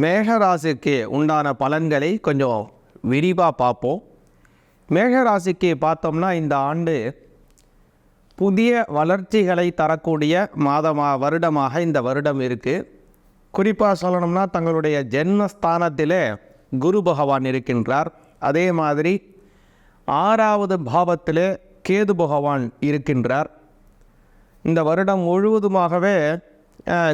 மேஷராசிக்கு உண்டான பலன்களை கொஞ்சம் விரிவாக பார்ப்போம். மேஷராசிக்கு பார்த்தோம்னா இந்த ஆண்டு புதிய வளர்ச்சிகளை தரக்கூடிய வருடமாக இந்த வருடம் இருக்குது. குறிப்பாக சொல்லணும்னா தங்களுடைய ஜென்மஸ்தானத்திலே குரு பகவான் இருக்கின்றார். அதே மாதிரி 6வது பாவத்திலே கேது பகவான் இருக்கின்றார். இந்த வருடம் முழுவதுமாகவே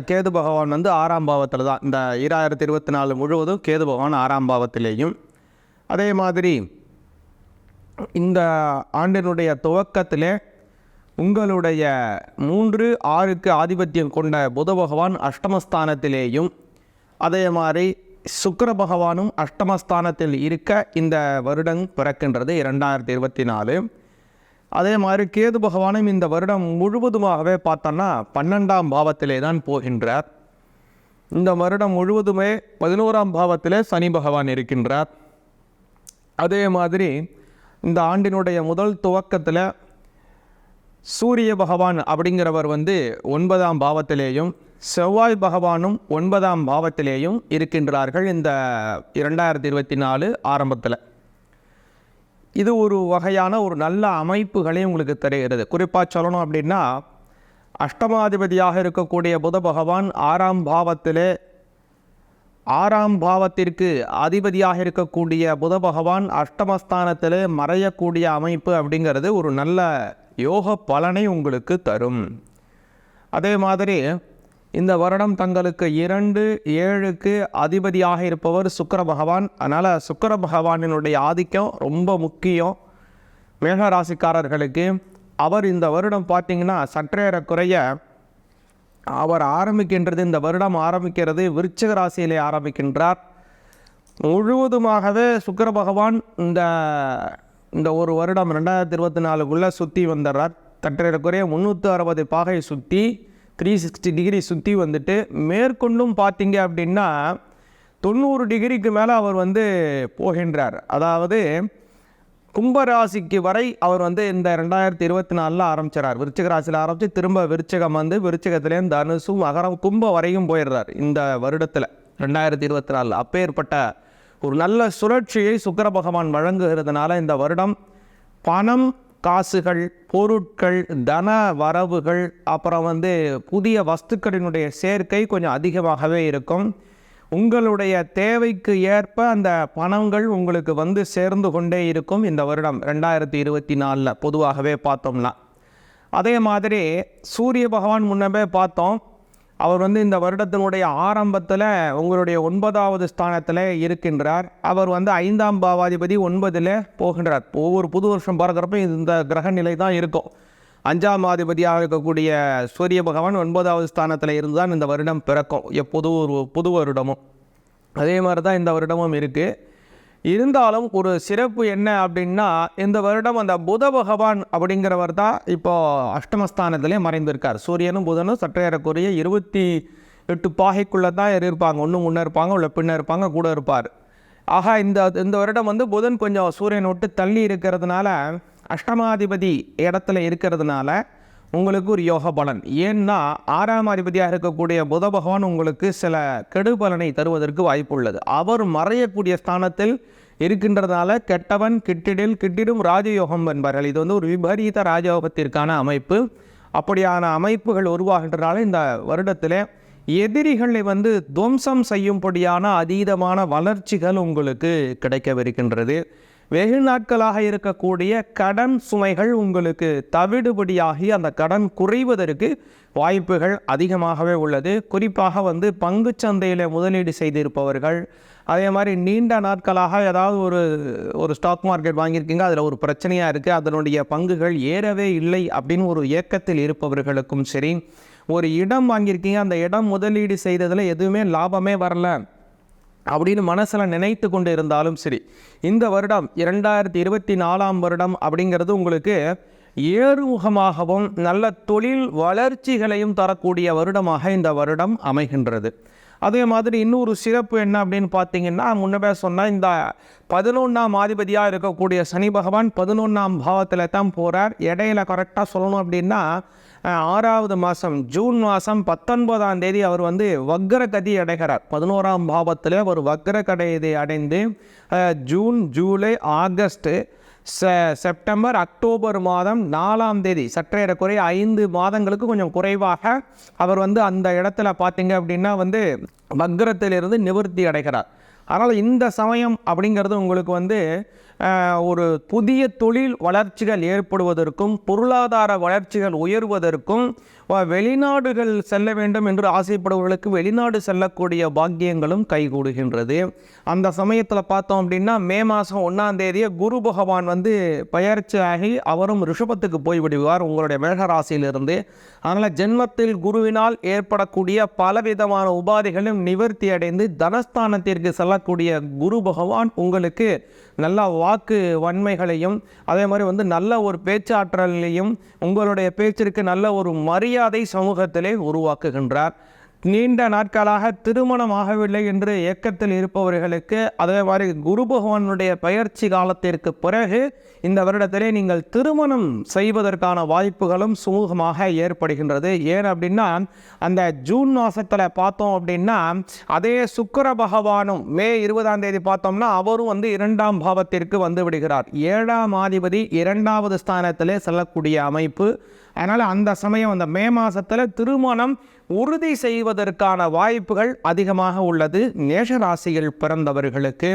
கேது பகவான் 6ஆம் பாவத்தில் தான், இந்த 2024 முழுவதும் கேது பகவான் 6ஆம் பாவத்திலேயும், அதே மாதிரி இந்த ஆண்டினுடைய துவக்கத்திலே உங்களுடைய 3-6க்கு ஆதிபத்தியம் கொண்ட புத பகவான் அஷ்டமஸ்தானத்திலேயும், அதே மாதிரி சுக்கிர பகவானும் அஷ்டமஸ்தானத்தில் இருக்க இந்த வருடம் பிறக்கின்றது 2024. அதே மாதிரி கேது பகவானும் இந்த வருடம் முழுவதுமாகவே பார்த்தோன்னா 12ஆம் பாவத்திலே தான் போகின்றார். இந்த வருடம் முழுவதுமே 11ஆம் பாவத்திலே சனி பகவான் இருக்கின்றார். அதே மாதிரி இந்த ஆண்டினுடைய முதல் துவக்கத்தில் சூரிய பகவான் அப்படிங்கிறவர் 9ஆம் பாவத்திலேயும், செவ்வாய் பகவானும் 9ஆம் பாவத்திலேயும் இருக்கின்றார்கள் இந்த 2024 ஆரம்பத்தில். இது ஒரு வகையான ஒரு நல்ல அமைப்புகளை உங்களுக்கு தருகிறது. குறிப்பாக சொல்லணும் அப்படின்னா, அஷ்டமாதிபதியாக இருக்கக்கூடிய புத பகவான் 6ஆம் பாவத்திலே, 6ஆம் பாவத்திற்கு அதிபதியாக இருக்கக்கூடிய புத பகவான் அஷ்டமஸ்தானத்திலே மறையக்கூடிய அமைப்பு அப்படிங்கிறது ஒரு நல்ல யோக பலனை உங்களுக்கு தரும். அதே மாதிரி இந்த வருடம் தங்களுக்கு 2-7க்கு அதிபதியாக இருப்பவர் சுக்கிர பகவான். அதனால் சுக்கிர பகவானினுடைய ஆதிக்கம் ரொம்ப முக்கியம் மேஷராசிக்காரர்களுக்கு. அவர் இந்த வருடம் பார்த்திங்கன்னா சற்றேறக்குறைய அவர் ஆரம்பிக்கின்றது, இந்த வருடம் ஆரம்பிக்கிறது விருச்சிக ராசியிலே ஆரம்பிக்கின்றார். முழுவதுமாகவே சுக்கிர பகவான் இந்த ஒரு வருடம் 2024க்குள்ளே சுற்றி வந்துடுறார். சற்றேறக்குறைய 360 பாகை சுற்றி 360 டிகிரி சுற்றி வந்துட்டு மேற்கொண்டும் பார்த்தீங்க அப்படின்னா 90 டிகிரிக்கு மேலே அவர் போகின்றார். அதாவது கும்பராசிக்கு வரை அவர் இந்த 2024 ஆரம்பிச்சார். விருச்சிக ராசியில் ஆரம்பித்து திரும்ப விருச்சிகம் விருச்சிகத்திலேயும் தனுசு மகரம் கும்ப வரையும் போயிடுறார் இந்த வருடத்தில் 2024. அப்பேற்பட்ட ஒரு நல்ல சுழற்சியை சுக்கிர பகவான் வழங்குகிறதுனால இந்த வருடம் பணம், காசுகள், பொருட்கள், தன வரவுகள், அப்புறம் புதிய வஸ்துக்களினுடைய சேர்க்கை கொஞ்சம் அதிகமாகவே இருக்கும். உங்களுடைய தேவைக்கு ஏற்ப அந்த பணங்கள் உங்களுக்கு சேர்ந்து கொண்டே இருக்கும் இந்த வருடம் 2024 பொதுவாகவே பார்த்தோம்னா. அதே மாதிரி சூரிய பகவான் முன்னமே பார்த்தோம், அவர் இந்த வருடத்தினுடைய ஆரம்பத்தில் உங்களுடைய 9வது ஸ்தானத்தில் இருக்கின்றார். அவர் 5ஆம் பாவாதிபதி 9ல் போகின்றார். ஒவ்வொரு புது வருஷம் பிறக்கிறப்ப இந்த கிரக நிலை தான் இருக்கும். 5ஆம் அதிபதியாக இருக்கக்கூடிய சூரிய பகவான் 9வது ஸ்தானத்தில் இருந்தால் இந்த வருடம் பிறக்கும். எப்போதும் ஒரு புது வருடமும் அதே மாதிரி தான் இந்த வருடமும் இருக்குது. இருந்தாலும் ஒரு சிறப்பு என்ன அப்படின்னா, இந்த வருடம் அந்த புத பகவான் அப்படிங்கிறவர் தான் இப்போது அஷ்டமஸ்தானத்திலே மறைந்திருக்கார். சூரியனும் புதனும் சற்றேறக்குரிய 28 பாகைக்குள்ளே தான் இருப்பாங்க. ஒன்று முன்னே இருப்பாங்க, உள்ள பின்ன இருப்பாங்க, கூட இருப்பார். ஆக இந்த வருடம் புதன் கொஞ்சம் சூரியனை விட்டு தள்ளி இருக்கிறதுனால, அஷ்டமாதிபதி இடத்துல இருக்கிறதுனால உங்களுக்கு ஒரு யோக பலன். ஏன்னா 6ஆம் அதிபதியாக இருக்கக்கூடிய புத பகவான் உங்களுக்கு சில கெடு பலனை தருவதற்கு வாய்ப்பு உள்ளது. அவர் மறையக்கூடிய ஸ்தானத்தில் இருக்கின்றதுனால கெட்டவன் கிட்டிடும் ராஜயோகம் என்பார்கள். இது ஒரு விபரீத ராஜயோகத்திற்கான அமைப்பு. அப்படியான அமைப்புகள் உருவாகின்றனால இந்த வருடத்தில் எதிரிகளை துவம்சம் செய்யும்படியான அதீதமான வளர்ச்சிகள் உங்களுக்கு கிடைக்கவிருக்கின்றது. வெகு நாட்களாக இருக்கக்கூடிய கடன் சுமைகள் உங்களுக்கு தவிடுபடியாகி அந்த கடன் குறைவதற்கு வாய்ப்புகள் அதிகமாகவே உள்ளது. குறிப்பாக பங்கு சந்தையில் முதலீடு செய்திருப்பவர்கள், அதே மாதிரி நீண்ட நாட்களாக ஏதாவது ஒரு ஸ்டாக் மார்க்கெட் வாங்கியிருக்கீங்க, அதில் ஒரு பிரச்சனையாக இருக்குது, அதனுடைய பங்குகள் ஏறவே இல்லை அப்படின்னு ஒரு ஏக்கத்தில் இருப்பவர்களுக்கும் சரி, ஒரு இடம் வாங்கியிருக்கீங்க, அந்த இடம் முதலீடு செய்ததில் எதுவுமே லாபமே வரல அப்படின்னு மனசில் நினைத்து கொண்டு இருந்தாலும் சரி, இந்த வருடம் 2024 வருடம் அப்படிங்கிறது உங்களுக்கு ஏறுமுகமாகவும் நல்ல தொழில் வளர்ச்சிகளையும் தரக்கூடிய வருடமாக இந்த வருடம் அமைகின்றது. அதே மாதிரி இன்னொரு சிறப்பு என்ன அப்படின்னு பார்த்தீங்கன்னா, முன்னே சொன்னால் இந்த 11ஆம் அதிபதியாக இருக்கக்கூடிய சனி பகவான் 11ஆம் பாவத்தில் தான் போகிறார். இடையில கரெக்டாக சொல்லணும் அப்படின்னா 6வது மாதம் ஜூன் மாதம் 19ஆம் தேதி அவர் வந்து வக்ரகதி அடைகிறார். 11ஆம் பாவத்தில் ஒரு வக்ரகதி அடைந்து June, July, August, September, October மாதம் 4ஆம் தேதி சற்றேறக்குறைய 5 மாதங்களுக்கு கொஞ்சம் குறைவாக அவர் வந்து அந்த இடத்துல பார்த்தீங்க அப்படின்னா வந்து வக்ரத்திலிருந்து நிவர்த்தி அடைகிறார். அதனால் இந்த சமயம் அப்படிங்கிறது உங்களுக்கு வந்து ஒரு புதிய தொழில் வளர்ச்சிகள் ஏற்படுவதற்கும் பொருளாதார வளர்ச்சிகள் உயர்வதற்கும் வெளிநாடுகள் செல்ல வேண்டும் என்று ஆசைப்படுபவர்களுக்கு வெளிநாடு செல்லக்கூடிய பாக்கியங்களும் கைகூடுகின்றது. அந்த சமயத்தில் பார்த்தோம் அப்படின்னா மே மாதம் 1ஆம் தேதியே குரு பகவான் வந்து பயிற்சி ஆகி அவரும் ரிஷபத்துக்கு போய்விடுவார் உங்களுடைய மேஷராசியிலிருந்து. அதனால் ஜென்மத்தில் குருவினால் ஏற்படக்கூடிய பலவிதமான உபாதைகளும் நிவர்த்தி அடைந்து தனஸ்தானத்திற்கு செல்லக்கூடிய குரு பகவான் உங்களுக்கு நல்ல வாக்கு வன்மைகளையும் அதே மாதிரி வந்து நல்ல ஒரு பேச்சாற்றலையும் உங்களுடைய பேச்சிற்கு நல்ல ஒரு மரியாதை சமூகத்திலே உருவாக்குகின்றார். நீண்ட நாட்களாக திருமணம் ஆகவில்லை என்று ஏக்கத்தில் இருப்பவர்களுக்கு அதே மாதிரி குரு பகவானுடைய பயிற்சி காலத்திற்கு பிறகு இந்த வருடத்திலே நீங்கள் திருமணம் செய்வதற்கான வாய்ப்புகளும் சுமூகமாக ஏற்படுகின்றது. ஏன் அப்படின்னா அந்த ஜூன் மாதத்தில் பார்த்தோம் அப்படின்னா அதே சுக்கிர பகவானும் மே 20ஆம் தேதி பார்த்தோம்னா அவரும் வந்து 2ஆம் பாவத்திற்கு வந்து விடுகிறார். 7ஆம் அதிபதி 2வது ஸ்தானத்திலே செல்லக்கூடிய அமைப்பு. அதனால் அந்த சமயம் அந்த மே மாதத்தில் திருமணம் உறுதி செய்வதற்கான வாய்ப்புகள் அதிகமாக உள்ளது மேஷராசியில் பிறந்தவர்களுக்கு.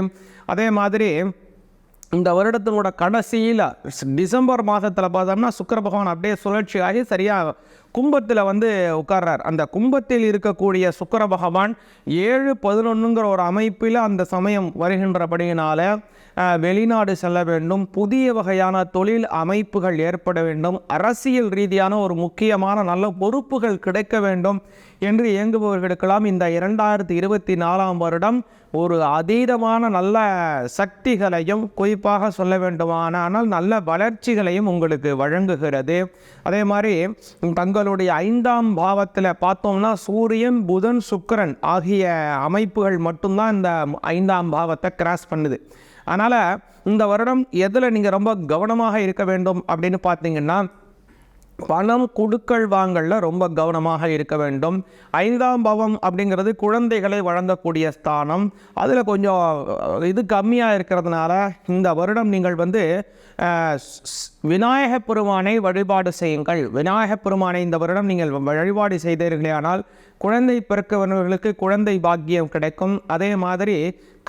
அதே மாதிரி இந்த வருடத்தினோட கடைசியில் டிசம்பர் மாதத்தில் பார்த்தோம்னா சுக்கிர பகவான் அப்படியே சுழற்சியாகி சரியாக கும்பத்தில் வந்து உட்கார்றார். அந்த கும்பத்தில் இருக்கக்கூடிய சுக்கிர பகவான் 7-11ங்கிற ஒரு அமைப்பில் அந்த சமயம் வருகின்றபடியினால வெளிநாடு செல்ல வேண்டும், புதிய வகையான தொழில் அமைப்புகள் ஏற்பட வேண்டும், அரசியல் ரீதியான ஒரு முக்கியமான நல்ல பொறுப்புகள் கிடைக்க வேண்டும் என்று இயங்குபவர்களுக்கெல்லாம் இந்த 2024ஆம் வருடம் ஒரு அதீதமான நல்ல சக்திகளையும் குறிப்பாக சொல்ல வேண்டுமானால் நல்ல வளர்ச்சிகளையும் உங்களுக்கு வழங்குகிறது. அதே மாதிரி தங்களுடைய 5ஆம் பாவத்தில் பார்த்தோம்னா சூரியன், புதன், சுக்கிரன் ஆகிய அமைப்புகள் மட்டும்தான் இந்த 5ஆம் பாவத்தை கிராஸ் பண்ணுது. அதனால் இந்த வருடம் எதில் நீங்கள் ரொம்ப கவனமாக இருக்க வேண்டும் அப்படின்னு பார்த்தீங்கன்னா பணம் கொடுக்கல் வாங்கலில் ரொம்ப கவனமாக இருக்க வேண்டும். 5ஆம் பாவம் அப்படிங்கிறது குழந்தைகளை வழங்கக்கூடிய ஸ்தானம். அதில் கொஞ்சம் இது கம்மியாக இருக்கிறதுனால இந்த வருடம் நீங்கள் வந்து விநாயகப் பெருமானை வழிபாடு செய்யுங்கள். விநாயகப் பெருமானை இந்த வருடம் நீங்கள் வழிபாடு செய்தீர்களே ஆனால் குழந்தை பிறக்கவர்களுக்கு குழந்தை பாக்கியம் கிடைக்கும். அதே மாதிரி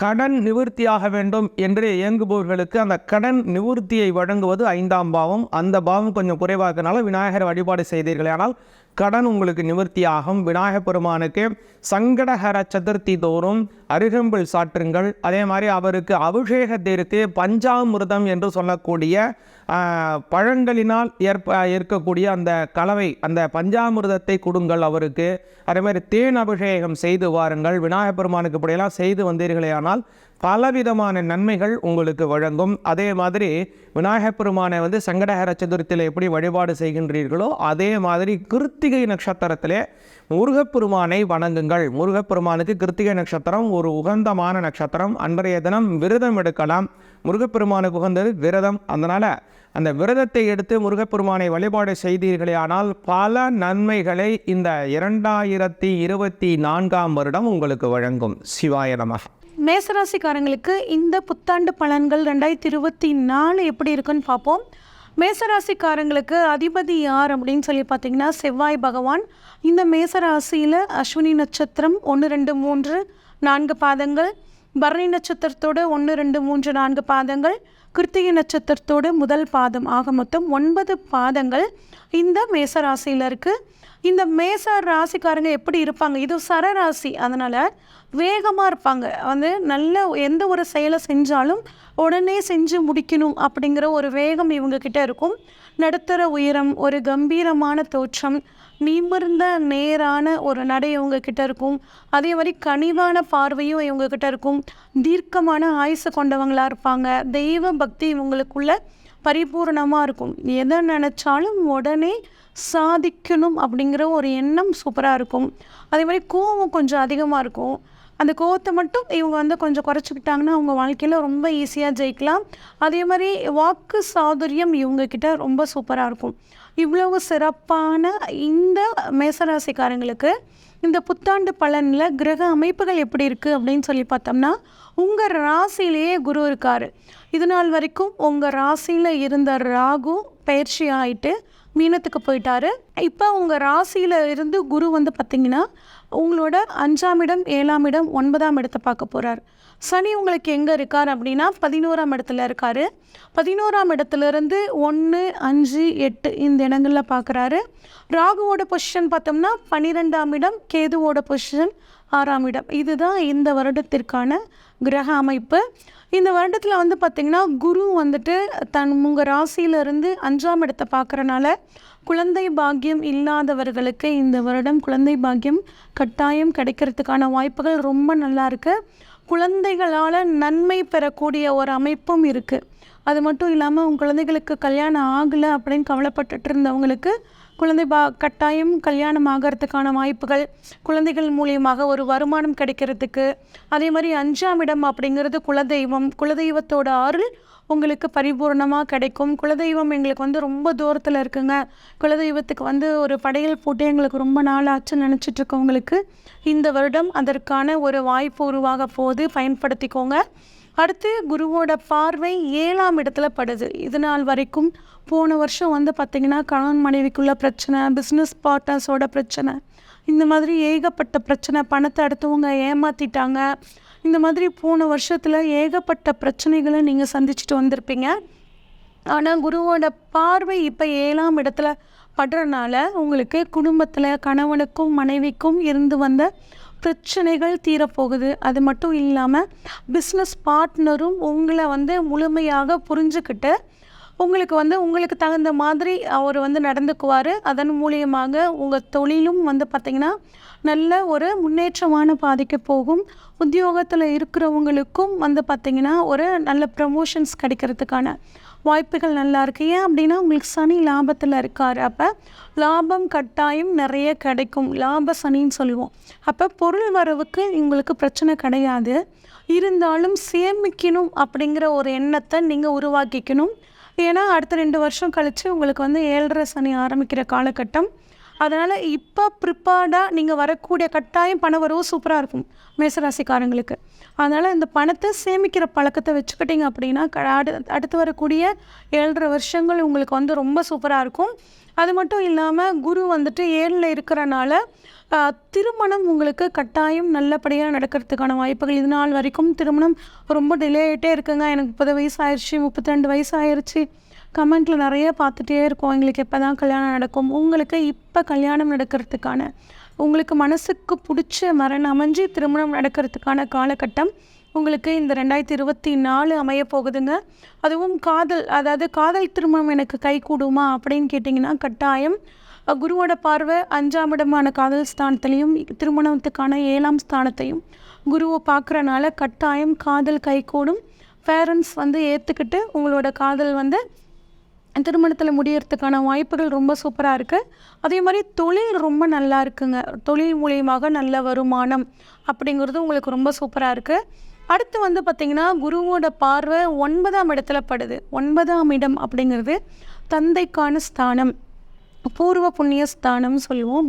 கடன் நிவர்த்தியாக வேண்டும் என்று இயங்குபவர்களுக்கு அந்த கடன் நிவர்த்தியை வழங்குவது 5ஆம் பாவம். அந்த பாவம் கொஞ்சம் குறைவாக இருக்கனால விநாயகர் வழிபாடு செய்தீர்களே ஆனால் கடன் உங்களுக்கு நிவர்த்தியாகும். விநாயகப் பெருமானுக்கு சங்கடஹர சதுர்த்தி தோறும் அருகம்பில் சாற்றுங்கள். அதே மாதிரி அவருக்கு அபிஷேகத்திற்கு பஞ்சாமிர்தம் என்று சொல்லக்கூடிய பழங்களினால் இருக்கக்கூடிய அந்த கலவை அந்த பஞ்சாமிர்தத்தை கொடுங்கள் அவருக்கு. அதே மாதிரி தேன் அபிஷேகம் செய்து வாருங்கள். விநாயகப் பெருமானுக்கு இப்படியெல்லாம் செய்து வந்தீர்களே ஆனால் பலவிதமான நன்மைகள் உங்களுக்கு வழங்கும். அதே மாதிரி விநாயகப் பெருமானை வந்து சங்கடஹர சதுர்த்தியில் எப்படி வழிபாடு செய்கின்றீர்களோ அதே மாதிரி கிருத்திகை நட்சத்திரத்திலே முருகப்பெருமானை வணங்குங்கள். முருகப்பெருமானுக்கு கிருத்திகை நட்சத்திரம் ஒரு உகந்தமான நட்சத்திரம். அன்றைய தினம் விரதம் எடுக்கலாம். முருகப்பெருமானுக்கு உகந்தது விரதம். அதனால் அந்த விரதத்தை எடுத்து முருகப்பெருமானை வழிபாடு செய்தீர்களே ஆனால் பல நன்மைகளை இந்த 2024ஆம் வருடம் உங்களுக்கு வழங்கும். சிவாய நமः. மேசராசிக்காரங்களுக்கு இந்த புத்தாண்டு பலன்கள் 2024 எப்படி இருக்குன்னு பார்ப்போம். மேசராசிக்காரங்களுக்கு அதிபதி யார் அப்படின்னு சொல்லி பார்த்தீங்கன்னா செவ்வாய் பகவான். இந்த மேசராசியில் அஸ்வினி நட்சத்திரம் 1, 2, 3, 4 பாதங்கள், பரணி நட்சத்திரத்தோடு 1, 2, 3, 4 பாதங்கள், கிருத்திகை நட்சத்திரத்தோடு முதல் பாதம் ஆக மொத்தம் 9 பாதங்கள் இந்த மேசராசியில் இருக்குது. இந்த மேச ராசிக்காரங்க எப்படி இருப்பாங்க, இது சரராசி, அதனால் வேகமாக இருப்பாங்க. நல்ல எந்த ஒரு செயலை செஞ்சாலும் உடனே செஞ்சு முடிக்கணும் அப்படிங்கிற ஒரு வேகம் இவங்கக்கிட்ட இருக்கும். நடுத்தர உயரம், ஒரு கம்பீரமான தோற்றம், நிமிர்ந்த நேரான ஒரு நடை இவங்கக்கிட்ட இருக்கும். அதே மாதிரி கனிவான பார்வையும் இவங்கக்கிட்ட இருக்கும். தீர்க்கமான ஆயுசு கொண்டவங்களாக இருப்பாங்க. தெய்வ பக்தி இவங்களுக்குள்ள பரிபூர்ணமாக இருக்கும். எதை நினச்சாலும் உடனே சாதிக்கணும் அப்படிங்கிற ஒரு எண்ணம் சூப்பராக இருக்கும். அதே மாதிரி கோபம் கொஞ்சம் அதிகமாக இருக்கும். அந்த கோவத்தை மட்டும் இவங்க வந்து கொஞ்சம் குறைச்சிக்கிட்டாங்கன்னா அவங்க வாழ்க்கையில் ரொம்ப ஈஸியாக ஜெயிக்கலாம். அதே மாதிரி வாக்கு சாதுரியம் இவங்கக்கிட்ட ரொம்ப சூப்பராக இருக்கும். இவ்வளவு சிறப்பான இந்த மேசராசிக்காரங்களுக்கு இந்த புத்தாண்டு பலனில் கிரக அமைப்புகள் எப்படி இருக்குது அப்படின்னு சொல்லி பார்த்தோம்னா, உங்கள் ராசியிலேயே குரு இருக்கார். இது நாள் வரைக்கும் உங்கள் ராசியில் இருந்த ராகு பயிற்சி ஆகிட்டு மீனத்துக்கு போயிட்டாரு. இப்போ உங்கள் ராசியில் இருந்து குரு வந்து பார்த்திங்கன்னா உங்களோட 5ஆம் இடம், 7ஆம் இடம், 9ஆம் இடத்தை பார்க்க போகிறார். சனி உங்களுக்கு எங்கே இருக்கார் அப்படின்னா 11ஆம் இடத்துல இருக்கார். 11ஆம் இடத்துலேருந்து 1, 5, 8 இந்த இடங்களில் பார்க்குறாரு. ராகுவோட பொசிஷன் பார்த்தோம்னா 12ஆம் இடம், கேதுவோட பொசிஷன் 6ஆம் இடம். இதுதான் இந்த வருடத்திற்கான கிரக அமைப்பு. இந்த வருடத்தில் வந்து பார்த்திங்கன்னா குரு வந்துட்டு உங்கள் ராசியிலிருந்து 5ஆம் இடத்தை பார்க்குறனால குழந்தை பாக்கியம் இல்லாதவர்களுக்கு இந்த வருடம் குழந்தை பாக்கியம் கட்டாயம் கிடைக்கிறதுக்கான வாய்ப்புகள் ரொம்ப நல்லா இருக்குது. குழந்தைகளால் நன்மை பெறக்கூடிய ஒரு அமைப்பும் இருக்குது. அது மட்டும் இல்லாமல் உங்கள் குழந்தைகளுக்கு கல்யாணம் ஆகலை அப்படின்னு கவலைப்பட்டுட்டு இருந்தவங்களுக்கு கட்டாயம் கல்யாணம் ஆகிறதுக்கான வாய்ப்புகள், குழந்தைகள் மூலியமாக ஒரு வருமானம் கிடைக்கிறதுக்கு. அதே மாதிரி 5ஆம் இடம் அப்படிங்கிறது குலதெய்வம். குலதெய்வத்தோட அருள் உங்களுக்கு பரிபூர்ணமாக கிடைக்கும். குலதெய்வம் எங்களுக்கு வந்து ரொம்ப தூரத்தில் இருக்குங்க, குலதெய்வத்துக்கு வந்து ஒரு படையல் போட்டு எங்களுக்கு ரொம்ப நாள் ஆச்சுன்னு நினச்சிட்டு இருக்கவங்களுக்கு இந்த வருடம் அதற்கான ஒரு வாய்ப்பு உருவாக போது, பயன்படுத்திக்கோங்க. அடுத்து குருவோட பார்வை 7ஆம் இடத்துல படுது. இது நாள் வரைக்கும் போன வருஷம் வந்து பார்த்திங்கன்னா கணவன் மனைவிக்குள்ள பிரச்சனை, பிஸ்னஸ் பார்ட்னர்ஸோட பிரச்சனை, இந்த மாதிரி ஏகப்பட்ட பிரச்சனை, பணத்தை அடுத்தவங்க ஏமாற்றிட்டாங்க. இந்த மாதிரி போன வருஷத்தில் ஏகப்பட்ட பிரச்சனைகளை நீங்கள் சந்திச்சுட்டு வந்திருப்பீங்க. ஆனால் குருவோட பார்வை இப்போ 7ஆம் இடத்துல படுறனால உங்களுக்கு குடும்பத்தில் கணவனுக்கும் மனைவிக்கும் இருந்து வந்த பிரச்சனைகள் தீரப்போகுது. அது மட்டும் இல்லாமல் பிஸ்னஸ் பார்ட்னரும் உங்களை வந்து முழுமையாக புரிஞ்சுக்கிட்டு உங்களுக்கு தகுந்த மாதிரி அவர் வந்து நடந்துக்குவார். அதன் மூலியமாக உங்கள் தொழிலும் வந்து பார்த்திங்கன்னா நல்ல ஒரு முன்னேற்றமான பாதைக்கு போகும். உத்தியோகத்தில் இருக்கிறவங்களுக்கும் வந்து பார்த்திங்கன்னா ஒரு நல்ல ப்ரமோஷன்ஸ் கிடைக்கிறதுக்கான வாய்ப்புகள் நல்லா இருக்குது. ஏன் அப்படின்னா உங்களுக்கு சனி லாபத்தில் இருக்கார். அப்போ லாபம் கட்டாயம் நிறைய கிடைக்கும். லாப சனின்னு சொல்லுவோம். அப்போ பொருள் வரவுக்கு உங்களுக்கு பிரச்சனை கிடையாது. இருந்தாலும் சேமிக்கணும் அப்படிங்கிற ஒரு எண்ணத்தை நீங்கள் உருவாக்கிக்கணும். ஏன்னா அடுத்த 2 வருஷம் கழித்து உங்களுக்கு வந்து 7.5 சனி ஆரம்பிக்கிற காலகட்டம். அதனால் இப்போ ப்ரிப்பேர்டாக நீங்கள் வரக்கூடிய கட்டாயம் பண வரவு சூப்பராக இருக்கும் மேசராசிக்காரங்களுக்கு. அதனால் இந்த பணத்தை சேமிக்கிற பழக்கத்தை வச்சுக்கிட்டிங்க அப்படின்னா அடுத்து வரக்கூடிய 7.5 வருஷங்கள் உங்களுக்கு வந்து ரொம்ப சூப்பராக இருக்கும். அது மட்டும் இல்லாமல் குரு வந்துட்டு 7ல் இருக்கிறனால திருமணம் உங்களுக்கு கட்டாயம் நல்லபடியாக நடக்கிறதுக்கான வாய்ப்புகள். இது நாள் வரைக்கும் திருமணம் ரொம்ப டிலே ஆகிட்டே இருக்குங்க, எனக்கு 30 வயசு ஆயிடுச்சு, 32 வயசு ஆயிடுச்சு, கமெண்ட்டில் நிறைய பார்த்துட்டே இருக்கோம், எங்களுக்கு எப்போ தான் கல்யாணம் நடக்கும். உங்களுக்கு இப்போ கல்யாணம் நடக்கிறதுக்கான, உங்களுக்கு மனசுக்கு பிடிச்ச மரணம் அமைஞ்சு திருமணம் நடக்கிறதுக்கான காலகட்டம் உங்களுக்கு இந்த 2024 அமைய போகுதுங்க. அதுவும் காதல் திருமணம் எனக்கு கை கூடுமா அப்படின்னு கேட்டிங்கன்னா கட்டாயம் குருவோட பார்வை 5ஆம் இடமான காதல் ஸ்தானத்திலையும் திருமணத்துக்கான 7ஆம் ஸ்தானத்தையும் குருவை பார்க்குறனால கட்டாயம் காதல் கை கூடும். பேரண்ட்ஸ் வந்து ஏற்றுக்கிட்டு உங்களோட காதல் வந்து திருமணத்தில் முடியறதுக்கான வாய்ப்புகள் ரொம்ப சூப்பராக இருக்குது. அதே மாதிரி தொழில் ரொம்ப நல்லா இருக்குங்க. தொழில் மூலியமாக நல்ல வருமானம் அப்படிங்கிறது உங்களுக்கு ரொம்ப சூப்பராக இருக்குது. அடுத்து வந்து பார்த்திங்கன்னா குருவோட பார்வை 9ஆம் இடத்துல படுது. 9ஆம் இடம் அப்படிங்கிறது தந்தைக்கான ஸ்தானம், பூர்வ புண்ணிய ஸ்தானம் சொல்லுவோம்,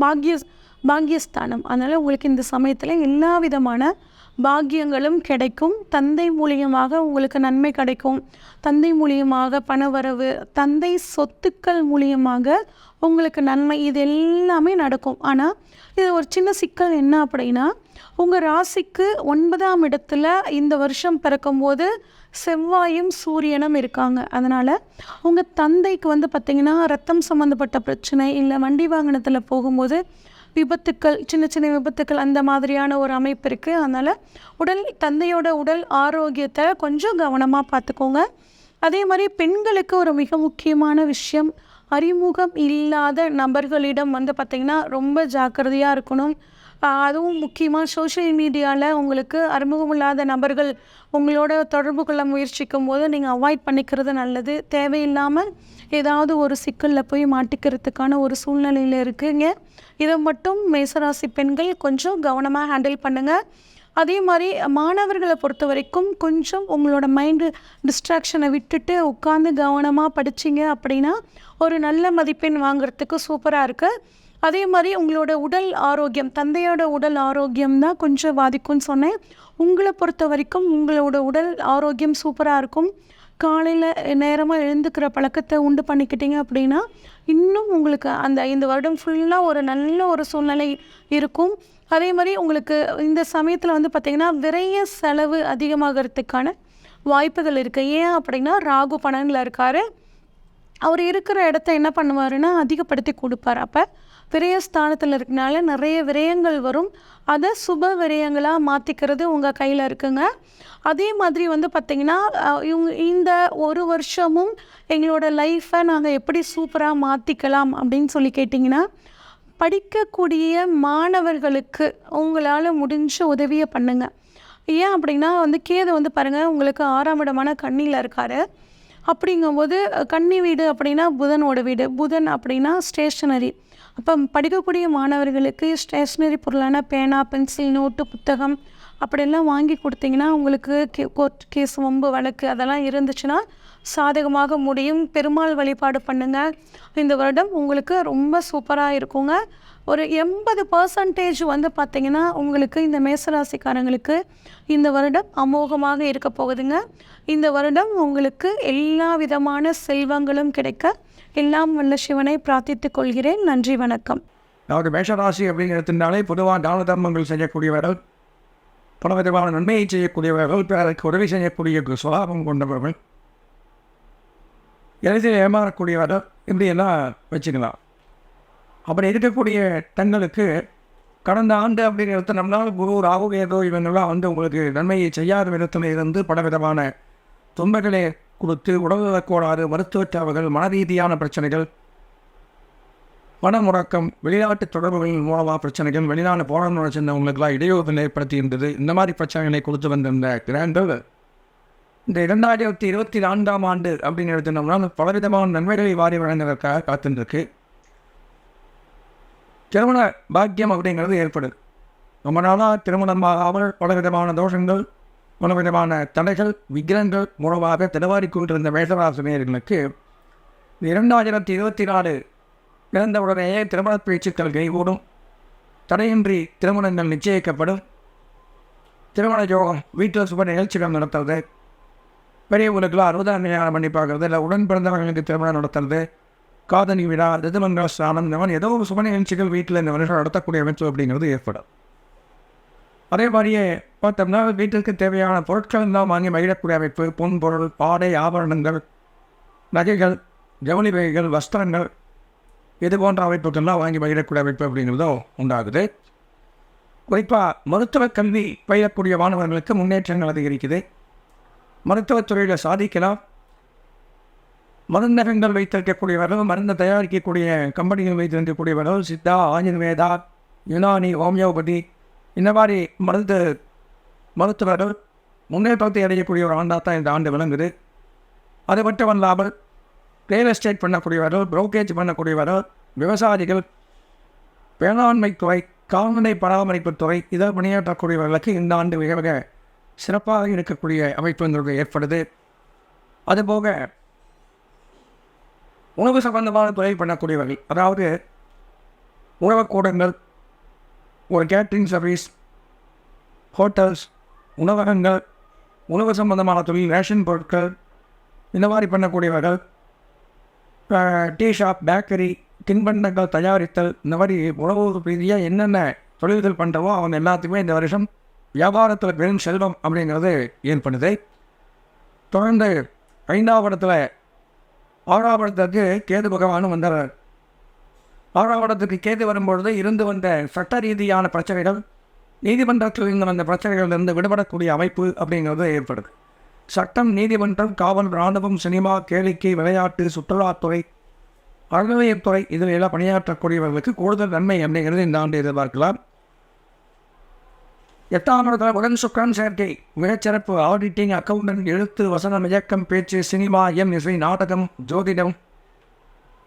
பாக்யஸ்தானம். அதனால் உங்களுக்கு இந்த சமயத்தில் எல்லா விதமான பாக்கியங்களும் கிடைக்கும். தந்தை மூலியமாக உங்களுக்கு நன்மை கிடைக்கும். தந்தை மூலியமாக பணவரவு, தந்தை சொத்துக்கள் மூலியமாக உங்களுக்கு நன்மை, இது எல்லாமே நடக்கும். ஆனால் இது ஒரு சின்ன சிக்கல் என்ன அப்படின்னா, உங்கள் ராசிக்கு 9ஆம் இடத்துல இந்த வருஷம் பிறக்கும்போது செவ்வாயும் சூரியனும் இருக்காங்க. அதனால் உங்கள் தந்தைக்கு வந்து பார்த்திங்கன்னா ரத்தம் சம்மந்தப்பட்ட பிரச்சனை, இல்லை வண்டி வாகனத்தில் போகும்போது விபத்துக்கள், சின்ன சின்ன விபத்துக்கள், அந்த மாதிரியான ஒரு அமைப்பு இருக்குது. அதனால் தந்தையோட உடல் ஆரோக்கியத்தை கொஞ்சம் கவனமாக பார்த்துக்கோங்க. அதே மாதிரி பெண்களுக்கு ஒரு மிக முக்கியமான விஷயம், அறிமுகம் இல்லாத நபர்களிடம் வந்து பார்த்திங்கன்னா ரொம்ப ஜாக்கிரதையாக இருக்கணும். அதுவும் முக்கியமாக சோஷியல் மீடியாவில் உங்களுக்கு அறிமுகமில்லாத நபர்கள் உங்களோட தொடர்பு கொள்ள முயற்சிக்கும் போது நீங்கள் அவாய்ட் பண்ணிக்கிறது நல்லது. தேவையில்லாமல் ஏதாவது ஒரு சிக்கலில் போய் மாட்டிக்கிறதுக்கான ஒரு சூழ்நிலையில் இருக்குங்க. இதை மட்டும் மேசராசி பெண்கள் கொஞ்சம் கவனமாக ஹேண்டில் பண்ணுங்கள். அதே மாதிரி மாணவர்களை பொறுத்த வரைக்கும் கொஞ்சம் உங்களோட மைண்டு டிஸ்ட்ராக்ஷனை விட்டுட்டு உட்காந்து கவனமாக படிச்சிங்க அப்படின்னா ஒரு நல்ல மதிப்பெண் வாங்குறதுக்கு சூப்பராக இருக்குது. அதே மாதிரி உங்களோட உடல் ஆரோக்கியம், தந்தையோட உடல் ஆரோக்கியம் தான் கொஞ்சம் பாதிக்கும்னு சொன்னேன். உங்களை பொறுத்த வரைக்கும் உங்களோட உடல் ஆரோக்கியம் சூப்பராக இருக்கும். காலையில் நேரமாக எழுந்துக்கிற பழக்கத்தை உண்டு பண்ணிக்கிட்டீங்க அப்படின்னா இன்னும் உங்களுக்கு இந்த வருடம் ஃபுல்லாக ஒரு நல்ல ஒரு சூழ்நிலை இருக்கும். அதே மாதிரி உங்களுக்கு இந்த சமயத்தில் வந்து பார்த்திங்கன்னா விரைய செலவு அதிகமாகிறதுக்கான வாய்ப்புகள் இருக்குது. ஏன் அப்படின்னா ராகு பணனில் இருக்கார். அவர் இருக்கிற இடத்த என்ன பண்ணுவாருன்னா அதிகப்படுத்தி கொடுப்பார். அப்போ விரயஸ்தானத்தில் இருக்கனால நிறைய விரயங்கள் வரும். அதை சுப விரயங்களாக மாற்றிக்கிறது உங்கள் கையில் இருக்குங்க. அதே மாதிரி வந்து பார்த்திங்கன்னா இந்த ஒரு வருஷமும் எங்களோட லைஃப்பை நாங்கள் எப்படி சூப்பராக மாற்றிக்கலாம் அப்படின்னு சொல்லி கேட்டிங்கன்னா, படிக்கக்கூடிய மாணவர்களுக்கு உங்களால் முடிஞ்ச உதவியை பண்ணுங்கள். ஏன் அப்படின்னா வந்து கேது வந்து பாருங்கள் உங்களுக்கு 6ஆம் இடமான கன்னியில் இருக்கார். அப்படிங்கும்போது கன்னி வீடு அப்படின்னா புதனோட வீடு, புதன் அப்படின்னா ஸ்டேஷ்னரி. அப்போ படிக்கக்கூடிய மாணவர்களுக்கு ஸ்டேஷ்னரி பொருளான பேனா, பென்சில், நோட்டு, புத்தகம் அப்படியெல்லாம் வாங்கி கொடுத்தீங்கன்னா உங்களுக்கு கோர்ட் கேஸ், வம்பு வழக்கு அதெல்லாம் இருந்துச்சுன்னா சாதகமாக முடியும். பெருமாள் வழிபாடு பண்ணுங்கள். இந்த வருடம் உங்களுக்கு ரொம்ப சூப்பராக இருக்குங்க. ஒரு 80% வந்து பார்த்திங்கன்னா உங்களுக்கு இந்த மேசராசிக்காரங்களுக்கு இந்த வருடம் அமோகமாக இருக்க போகுதுங்க. இந்த வருடம் உங்களுக்கு எல்லா விதமான செல்வங்களும் கிடைக்க எல்லாம் வல்ல சிவனை பிரார்த்தித்துக் கொள்கிறேன். நன்றி, வணக்கம். அதாவது மேஷராசி அப்படின்னு எடுத்துட்டாலே பொதுவாக தான தர்மங்கள் செய்யக்கூடியவர்கள், பல விதமான நன்மையை செய்யக்கூடியவர்கள், பிறருக்கு உதவி செய்யக்கூடிய சுபாவம் கொண்டவர்கள், எளிதில் ஏமாறக்கூடியவர்கள், இப்படியெல்லாம் வச்சுக்கலாம். அப்படி இருக்கக்கூடிய தங்களுக்கு கடந்த ஆண்டு அப்படின்னு எடுத்தோம்னா குரு, ராகு, கேது இவங்கெல்லாம் வந்து உங்களுக்கு நன்மையை செய்யாத விதத்தில் இருந்து பலவிதமான துன்பங்களை கொடுத்து உடல்நல கோளாறு, மருத்துவ தேவைகள், மன ரீதியான பிரச்சனைகள், மனமுடக்கம், வெளிநாட்டு தொடர்புகளின் மூலமாக பிரச்சனைகள், வெளிநாடு போராட சேர்ந்தவங்களுக்கெல்லாம் இடையூறுகள் ஏற்படுத்தி இருந்தது. இந்த மாதிரி பிரச்சனைகளை கொடுத்து வந்திருந்த கிரகங்கள் இந்த 2024ஆம் ஆண்டு அப்படின்னு எடுத்தோம்னா பலவிதமான நன்மைகளை வாரி வழங்குவதற்காக காத்துருக்கு. திருமண பாக்கியம் அப்படிங்கிறது ஏற்படுது. ரொம்ப நாளாக திருமணமாகாமல் பலவிதமான தோஷங்கள், பலவிதமான தடைகள், விக்கிரங்கள் மூலமாக திடவாரி கொண்டிருந்த மேஷராசினியர்களுக்கு 2024 பிறந்த உடனேயே திருமண பேச்சுக்கள் கைகூடும். தடையின்றி திருமணங்கள் நிச்சயிக்கப்படும். திருமண யோகம், வீட்டில் சுப நிகழ்ச்சிகள் நடத்துறது, பெரியவர்களுக்கெல்லாம் 60ஆம் கல்யாணம் பண்ணி பார்க்குறது, இல்லை உடன் பிறந்தவர்களுக்கு திருமணம் நடத்துறது, காதணி விழா, ரிதுமங்கல ஸ்நானம், இந்த மாதிரி ஏதோ ஒரு சுப நிகழ்ச்சிகள் வீட்டில் இந்த வருஷம் நடத்தக்கூடிய அமைப்பு அப்படிங்கிறது ஏற்படும். அதே மாதிரியே பார்த்தோம்னா வீட்டிற்கு தேவையான பொருட்கள் எல்லாம் வாங்கி மகிழக்கூடிய அமைப்பு, பொன் பொருள், ஆடை, ஆபரணங்கள், நகைகள், ஜவுளி வகைகள், வஸ்திரங்கள், இது போன்ற அமைப்புகள்லாம் வாங்கி மகிழக்கூடிய அமைப்பு அப்படிங்கிறதும் உண்டாகுது. குறிப்பாக மருத்துவ கல்வி பயிலக்கூடிய மாணவர்களுக்கு முன்னேற்றங்கள் அதிகரிக்குது. மருத்துவத்துறையில் சாதிக்கலாம். மருந்தகங்கள் வைத்திருக்கக்கூடியவர்கள், மருந்து தயாரிக்கக்கூடிய கம்பெனிகள் வைத்திருக்கக்கூடியவர்கள், சித்தா, ஆயுர்வேதா, யுனானி, ஹோமியோபதி, இந்த மாதிரி மருத்துவர்கள் முன்னேற்றத்தை அடையக்கூடிய ஒரு ஆண்டாக தான் இந்த ஆண்டு விளங்குது. அது மட்டும் இல்லாமல் ரியல் எஸ்டேட் பண்ணக்கூடியவர்கள், புரோக்கேஜ் பண்ணக்கூடியவர்கள், விவசாயிகள், வேளாண்மை துறை, கால்நடை பராமரிப்பு துறை, இதை பணியாற்றக்கூடியவர்களுக்கு இந்த ஆண்டு மிக மிக சிறப்பாக இருக்கக்கூடிய அமைப்பு ஏற்படுது. அதுபோக உணவு சம்பந்தமான துறை பண்ணக்கூடியவர்கள், அதாவது உணவக்கூடங்கள், ஒரு கேட்ரிங் சர்வீஸ், ஹோட்டல்ஸ், உணவகங்கள், உணவு சம்பந்தமான தொழில், ரேஷன் பொருட்கள், இந்த மாதிரி பண்ணக்கூடியவர்கள், டீ ஷாப், பேக்கரி, தின்பண்டங்கள் தயாரித்தல், இந்த மாதிரி உணவு ரீதியாக என்னென்ன தொழில்கள் பண்ணுறவோ அவங்க எல்லாத்துக்குமே இந்த வருஷம் வியாபாரத்தில் பெரும் செல்வம் அப்படிங்கிறது ஏற்படுது. தொடர்ந்து 5ஆம் இடத்துல 6ஆம் இடத்துக்கு கேது பகவானும் வந்தார். 6ஆம் இடத்துக்கு கேது வரும்பொழுது இருந்து வந்த சட்ட ரீதியான பிரச்சனைகள், நீதிமன்றத்தில் இருந்து வந்த பிரச்சனைகளிலிருந்து விடுபடக்கூடிய அமைப்பு அப்படிங்கிறது ஏற்படுது. சட்டம், நீதிமன்றம், காவல், இராணுவம், சினிமா, கேளிக்கை, விளையாட்டு, சுற்றுலாத்துறை, அறநிலையத்துறை, இதில் எல்லாம் பணியாற்றக்கூடியவர்களுக்கு கூடுதல் நன்மை அப்படிங்கிறது இந்த ஆண்டு எதிர்பார்க்கலாம். 8ஆம் இடத்துல உடன் சுக்கரன் சேர்க்கை மிகச்சிறப்பு. ஆடிட்டிங், அக்கௌண்டன்ட், எழுத்து, வசனம், இயக்கம், பேச்சு, சினிமா, இசை, நாடகம், ஜோதிடம்,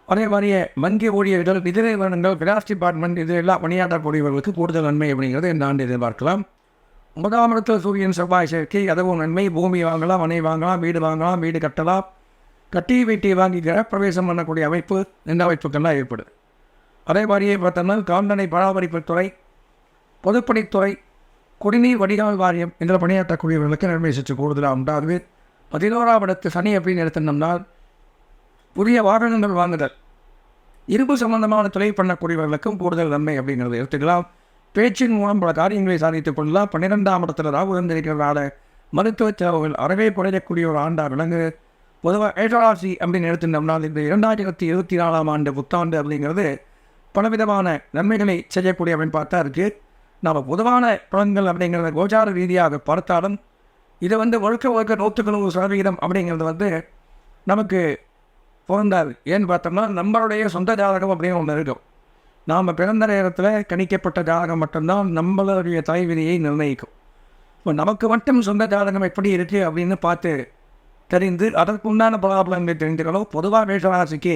அதே மாதிரியே வங்கி ஊழியர்கள், நிதி நிறுவனங்கள், ஃபினான்ஸ் டிபார்ட்மெண்ட், இது எல்லாம் பணியாற்றக்கூடியவர்களுக்கு கூடுதல் நன்மை அப்படிங்கிறது இந்த ஆண்டு எதிர்பார்க்கலாம். முதலாம் இடத்தில் சூரியன் செவ்வாய் சேர்க்கை, அதுவும் நன்மை. பூமி வாங்கலாம், மனை வாங்கலாம், வீடு கட்டலாம், கட்டி வீட்டை வாங்கி கிரகப்பிரவேசம் பண்ணக்கூடிய அமைப்பு, இந்த அமைப்புக்கெல்லாம் ஏற்படுது. அதே மாதிரியே பார்த்தோம்னா கால்நடை பராமரிப்புத்துறை, பொதுப்பணித்துறை, குடிநீர் வடிகால் வாரியம் இதில் பணியாற்றக்கூடியவர்களுக்கு நன்மை சற்று கூடுதலாக உண்டாகுது. 11ஆம் இடத்து சனி அப்படின்னு எடுத்தோம்னா புதிய வாகனங்கள் வாங்குதல், இரும்பு சம்பந்தமான தொழில் பண்ணக்கூடியவர்களுக்கும் கூடுதல் நன்மை அப்படிங்கிறது எடுத்துக்கலாம். பேச்சின் மூலம் பல காரியங்களை சாதித்துக் கொள்ளலாம். 12ஆம் இடத்துல ராகு வந்திருக்கிறதால மருத்துவ செலவுகள் அறவே குறையக்கூடிய ஒரு ஆண்டாக விளங்கு. பொதுவாக ஏழராசி அப்படின்னு எடுத்துட்டோம்னா இந்த 2024ஆம் ஆண்டு புத்தாண்டு அப்படிங்கிறது பலவிதமான நன்மைகளை செய்யக்கூடிய அமைப்பாக இருக்குது. நம்ம பொதுவான பலன்கள் அப்படிங்கிறத கோச்சார ரீதியாக பார்த்தாலும் இதை முழுக்க 100% அப்படிங்கிறது நமக்கு பொருந்தாது. ஏன்னு பார்த்தோம்னா நம்மளுடைய சொந்த ஜாதகம் அப்படின்னு ஒன்று இருக்கும். நாம் பிறந்த நேரத்தில் கணிக்கப்பட்ட ஜாதகம் மட்டும்தான் நம்மளுடைய தலைவிதியை நிர்ணயிக்கும். இப்போ நமக்கு மட்டும் சொந்த ஜாதகம் எப்படி இருக்குது அப்படின்னு பார்த்து தெரிந்து அதற்குண்டான பலாபலன்களை தெரிஞ்சுக்கணும். பொதுவாக மேஷராசிக்கு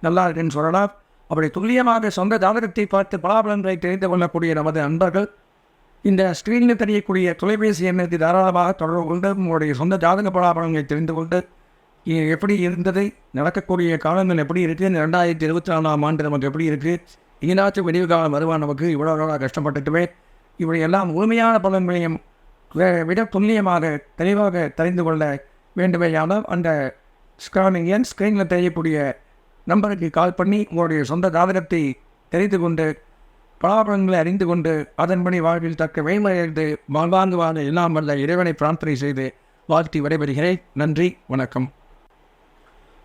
நல்லா இருக்குன்னு சொல்லலாம். அப்படி துல்லியமாக சொந்த ஜாதகத்தை பார்த்து பலாபலன்களை தெரிந்து கொள்ளக்கூடிய நமது நண்பர்கள் இந்த ஸ்க்ரீனில் தெரியக்கூடிய தொலைபேசி எண்ணுக்கு தாராளமாக தொடர்பு கொண்டு உங்களுடைய சொந்த ஜாதக பலாபலன்களை தெரிந்து கொண்டு எப்படி இருந்தது, நடக்கக்கூடிய காலங்கள் எப்படி இருக்குது, 2024ஆம் ஆண்டு நமக்கு எப்படி இருக்குது, ஈனாச்சும் விடிவு காலம் வருவான், நமக்கு இவ்வளோ நாளாக கஷ்டப்பட்டுட்டுமே இப்படி எல்லாம் முழுமையான பலன்களையும் விட துல்லியமாக தெளிவாக தெரிந்து கொள்ள வேண்டுமையானால் அந்த ஸ்க்ரீனில் தெரியக்கூடிய நம்பருக்கு கால் பண்ணி உங்களுடைய சொந்த ஜாதகத்தை தெரிந்து கொண்டு பலாபலன்களை அறிந்து கொண்டு அதன்படி வாழ்வில் தக்க வேய்மறைந்து வாழ்வாங்குவான எல்லாம் வல்ல இறைவனை பிரார்த்தனை செய்து வாழ்த்தி விடைபெறுகிறேன். நன்றி, வணக்கம்.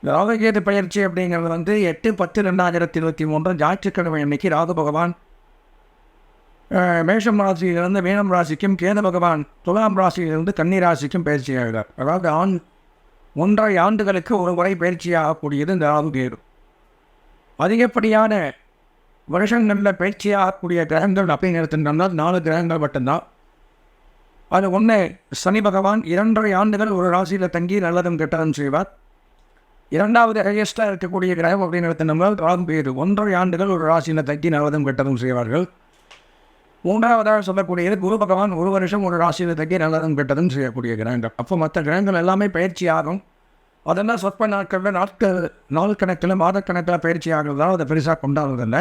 ராகுகேது பயிற்சி அப்படிங்கிறது 8/10/2023 ஞாயிற்றுக்கிழமை அன்னைக்கு ராகு பகவான் மேஷம் ராசியிலிருந்து மீனம் ராசிக்கும், கேது பகவான் துலாம் ராசியிலிருந்து கன்னி ராசிக்கும் பயிற்சியாகிறார். அதாவது 1.5 ஆண்டுகளுக்கு ஒரு முறை பயிற்சியாகக்கூடியது இந்த ராகுகேது. அதிகப்படியான வருஷங்களில் பயிற்சியாகக்கூடிய கிரகங்கள் அப்படின்னு எடுத்துட்டோம்னா 4 கிரகங்கள் மட்டும்தான். அது ஒன்று சனி பகவான் 2.5 ஆண்டுகள் ஒரு ராசியில் தங்கி நல்லதும் கெட்டதும் செய்வார். 2வது ஹையஸ்டாக இருக்கக்கூடிய கிரகம் அப்படின்னு எடுத்தோம்னா ராகுகேது 1.5 ஆண்டுகள் ஒரு ராசியில் தங்கி நல்லதும் கெட்டதும் செய்வார்கள். 3வதாக சொல்லக்கூடியது குரு பகவான் 1 வருஷம் ஒரு ராசியில் தங்கி நல்லதும் கெட்டதும் செய்யக்கூடிய கிரகங்கள். அப்போ மற்ற கிரகங்கள் எல்லாமே பயிற்சி ஆகும். அதெல்லாம் சொற்ப நாட்களில் நாள் கணக்கில் மாதக்கணக்கில் பயிற்சி ஆகிறதால அதை பெருசாக கொண்டாடுறதில்லை.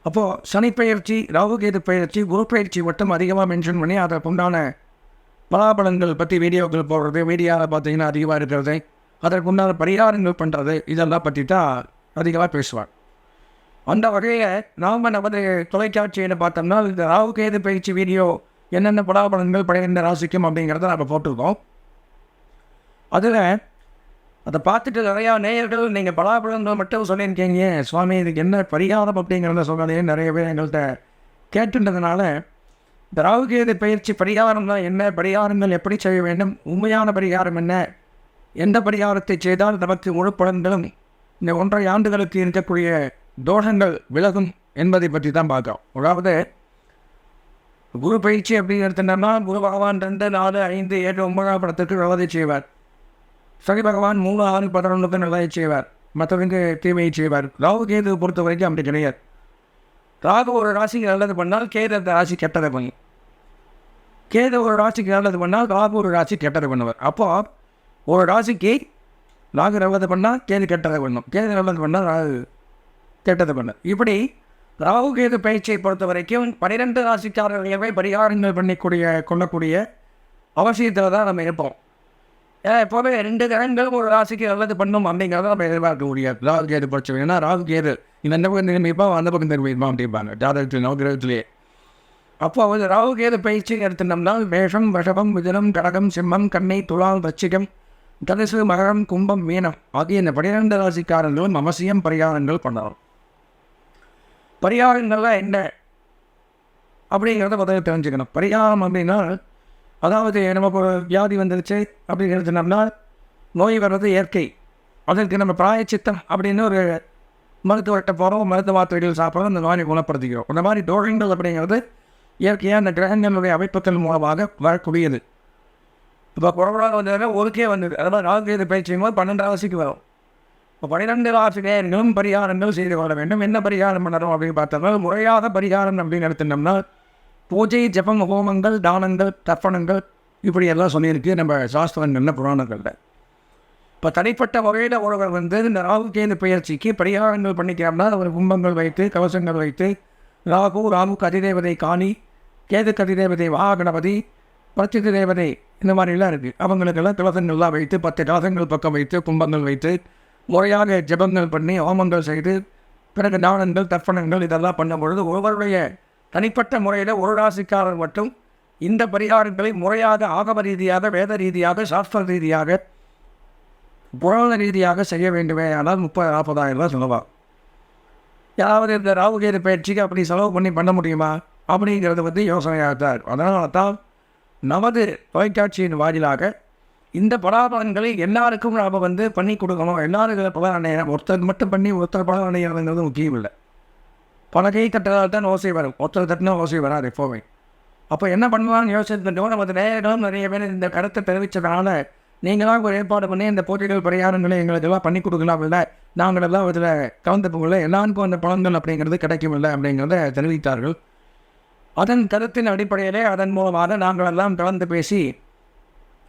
அப்போது சனி பயிற்சி, ராகுகேது பயிற்சி, குரு பயிற்சி மட்டும் அதிகமாக மென்ஷன் பண்ணி அதற்கு உண்டான பலாபலன்கள் பற்றி வீடியோக்கள் போடுறது, மீடியாவில் பார்த்தீங்கன்னா அதிகமாக இருக்கிறது, அதற்குண்டான பரிகாரங்கள் பண்ணுறது, இதெல்லாம் பற்றி தான் அதிகமாக பேசுவார். அந்த வகையை நாம் நமது தொலைக்காட்சியில் பார்த்தோம்னா இந்த ராகுகேது பயிற்சி வீடியோ என்னென்ன பலாபலன்கள் 12 ராசிக்கும் அப்படிங்கிறத நம்ம போட்டிருக்கோம். அதில் அதை பார்த்துட்டு நிறையா நேயர்கள் நீங்கள் பலாபலன்கள் மட்டும் சொல்லியிருக்கீங்க சுவாமி, இதுக்கு என்ன பரிகாரம் அப்படிங்கிறத சொன்னாலே நிறைய பேர் எங்கள்கிட்ட கேட்டுன்றதுனால இந்த ராகுகேது பயிற்சி பரிகாரம் தான் என்ன, பரிகாரங்கள் எப்படி செய்ய வேண்டும், உண்மையான பரிகாரம் என்ன, எந்த பரிகாரத்தை செய்தால் நமக்கு முழு பலன்களும் இந்த 1.5 ஆண்டுகளுக்கு இருக்கக்கூடிய தோஷங்கள் விலகும் என்பதை பற்றி தான் பார்க்குறோம். அதாவது குரு பயிற்சி அப்படின்னு எடுத்துட்டோம்னா குரு பகவான் 2, 4, 5, 7, 9ஆம் இடத்துக்கு நல்லதை செய்வார். சனி பகவான் 3, 6, 11க்கு நல்லதை செய்வார், மற்றவங்க தீமையை செய்வார். ராகுகேது பொறுத்த வரைக்கும் அப்படி கிடையாது. ராகு ஒரு ராசிக்கு நல்லது பண்ணால் கேது அந்த ராசி கெட்டதை பண்ணும், கேது ஒரு ராசிக்கு நல்லது பண்ணால் ராகு ஒரு ராசி கெட்டதை பண்ணுவார். அப்போது ஒரு ராசிக்கு ராகு நல்லது பண்ணால் கேது கெட்டதை பண்ணும், கேது நல்லது பண்ணால் ராகு கெட்டதை பண்ணார். இப்படி ராகுகேது பயிற்சியை பொறுத்த வரைக்கும் 12 ராசிக்காரர்களே பரிகாரங்கள் கொள்ளக்கூடிய அவசியத்தில் தான் நம்ம இருப்போம். ஏன்னா எப்போதுமே 2 கிரகங்கள் ஒரு ராசிக்கு நல்லது பண்ணும் அப்படிங்கிறத நம்ம எதிர்பார்க்க முடியாது. ராகுகேது பயிற்சி ஏன்னா ராகுகேது இந்த பக்கம் திரும்பிப்பான், அந்த பக்கம் திரும்பிப்பான் அப்படிம்பாங்க ஜாதகத்தில் நவகிரகத்திலேயே. அப்போ ராகுகேது பயிற்சி எடுத்துட்டோம்னா மேஷம், ரிஷபம், மிதுனம், கடகம், சிம்மம், கன்னி, துலாம், விருச்சிகம், தனுசு, மகரம், கும்பம், மீனம் ஆகிய இந்த 12 ராசிக்காரர்களும் அவசியம் பரிகாரங்கள் பண்ணலாம். பரிகாரங்கள்லாம் என்ன அப்படிங்கிறத முதல்ல தெரிஞ்சுக்கணும். பரிகாரம் அப்படின்னா அதாவது நமக்கு ஒரு வியாதி வந்துருச்சு அப்படிங்கிறதுனா நோய் வர்றது இயற்கை, அதற்கு நம்ம பிராயச்சித்தம் அப்படின்னு ஒரு மருத்துவர்கிட்ட போகிறோம், மருத்துவ மாத்திரைகள் சாப்பிட்றோம், அந்த நோயை குணப்படுத்திக்கிறோம். அந்த மாதிரி தோஷங்கள் அப்படிங்கிறது இயற்கையாக அந்த கிரகங்களுடைய அமைப்புகள் மூலமாக வரக்கூடியது. இப்போ கொரோனா வந்ததுன்னா ஒருக்கே வந்தது, அதனால் ராகுகேது பயிற்சியும் போது 12 ராசிக்கு வரும். இப்போ 12 ராசிகளும் பரிகாரங்கள் செய்து கொள்ள வேண்டும். என்ன பரிகாரம் பண்ணணும் அப்படின்னு பார்த்தோம்னா முறையாக பரிகாரம் அப்படின்னு எடுத்துட்டோம்னா பூஜை, ஜபம், ஹோமங்கள், தானங்கள், தர்ப்பணங்கள் இப்படி எல்லாம் சொல்லியிருக்கு நம்ம சாஸ்திரங்கள்ல, புராணங்களில். இப்போ தனிப்பட்ட வகையில் ஒருவர் இந்த ராகு கேது பெயர்ச்சிக்கு பரிகாரங்கள் பண்ணிக்காமனா அவர் கும்பங்கள் வைத்து, கவசங்கள் வைத்து, ராகுக்கு அதிதேவதை காணி, கேதுக்கு அதிதேவதை மகாகணபதி, பிரச்சித்தி தேவதை இந்த மாதிரிலாம் இருக்குது. அவங்களுக்கெல்லாம் கவசங்கள்லாம் வைத்து 10 கவசங்கள் பக்கம் வைத்து, கும்பங்கள் வைத்து, முறையாக ஜபங்கள் பண்ணி, ஹோமங்கள் செய்து, பிறகு தானங்கள், தர்ப்பணங்கள் இதெல்லாம் பண்ணும் பொழுது ஒருவருடைய தனிப்பட்ட முறையில் ஒரு ராசிக்காரர் மட்டும் இந்த பரிகாரங்களை முறையாக ஆகம ரீதியாக, வேத ரீதியாக, சாஸ்திர ரீதியாக, புராண ரீதியாக செய்ய வேண்டுமே. ஆனால் 30,000-40,000 ரூபா செலவாகும். யாராவது இந்த ராகுகேது பயிற்சிக்கு அப்படி செலவு பண்ண முடியுமா அப்படிங்கிறது யோசனையாக தான் இருக்கும். அதனால தான் நமது தொலைக்காட்சியின் வாயிலாக இந்த பலாபலன்களை எல்லாருக்கும் நாம் பண்ணி கொடுக்கணும். எல்லாரும் பலன் அடையணும். ஒருத்தர் மட்டும் பண்ணி ஒருத்தர் பலன் அடைகிறதுங்கிறது முக்கியம் இல்லை. பல கை தட்டினால் தான் ஓசை வரும். ஒருத்தர் தட்டினா ஓசை வராது எப்போவுமே. அப்போ என்ன பண்ணுவான்னு யோசிச்சுட்டோம். நமது நேயர்களும் நிறைய பேர் இந்த கருத்தை தெரிவித்ததுனால நீங்களாம் ஒரு ஏற்பாடு பண்ணி இந்த போட்டிகள் பரிகாரங்களை எங்களுக்கெல்லாம் பண்ணி கொடுக்கலாம் இல்லை, நாங்களெல்லாம் இதில் கலந்துப்போங்கள, எல்லாருக்கும் அந்த பலன்கள் அப்படிங்கிறது கிடைக்கும் இல்லை அப்படிங்கிறத தெரிவித்தார்கள். அதன் கருத்தின் அடிப்படையிலே அதன் மூலமாக நாங்களெல்லாம் கலந்து பேசி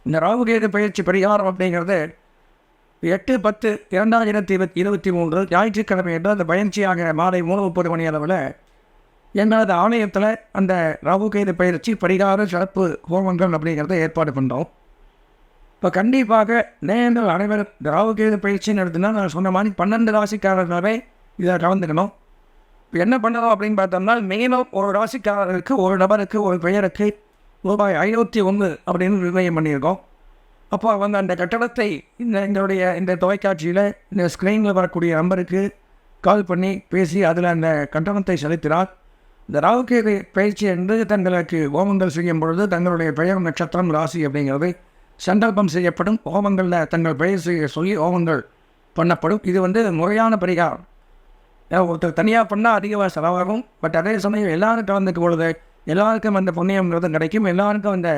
இந்த ராகுகேது பயிற்சி பரிகாரம் அப்படிங்கிறது 8/10/2023 ஞாயிற்றுக்கிழமை என்று அந்த பயிற்சியாக மாலை 3:30 மணி அளவில் எங்களது ஆலயத்தில் அந்த ராகுகேது பயிற்சி பரிகார சிறப்பு ஹோமங்கள் அப்படிங்கிறத ஏற்பாடு பண்ணுறோம். இப்போ கண்டிப்பாக நேயர்கள் அனைவரும் இந்த ராகுகேது பயிற்சின்னு எடுத்துன்னா நான் சொன்ன மாதிரி 12 ராசிக்காரர்களே இதில் கலந்துக்கணும். இப்போ என்ன பண்ணணும் அப்படின்னு பார்த்தோம்னா, மினிமம் ஒரு ராசிக்காரருக்கு, ஒரு நபருக்கு, ஒரு பெயருக்கு ரூபாய் 501 அப்படின்னு நிர்ணயம் பண்ணியிருக்கோம். அப்போ அந்த கட்டணத்தை எங்களுடைய இந்த தொலைக்காட்சியில் இந்த ஸ்க்ரீனில் வரக்கூடிய நம்பருக்கு கால் பண்ணி பேசி அதில் அந்த கட்டணத்தை செலுத்தினார். இந்த ராகுகேது பயிற்சி என்று தங்களுக்கு ஹோமங்கள் செய்யும் பொழுது தங்களுடைய பெயர், நட்சத்திரம், ராசி அப்படிங்கிறது சங்கல்பம் செய்யப்படும். ஹோமங்களில் தங்கள் பெயர் செய்ய சொல்லி ஹோமங்கள் பண்ணப்படும். இது முறையான பரிகாரம். ஒருத்தர் தனியாக பண்ணால் அதிகமாக செலவாகும். பட் அதே சமயம் எல்லாரும் கலந்துக்கும் பொழுது எல்லாருக்கும் அந்த புண்ணியங்கிறது கிடைக்கும். எல்லாருக்கும் அந்த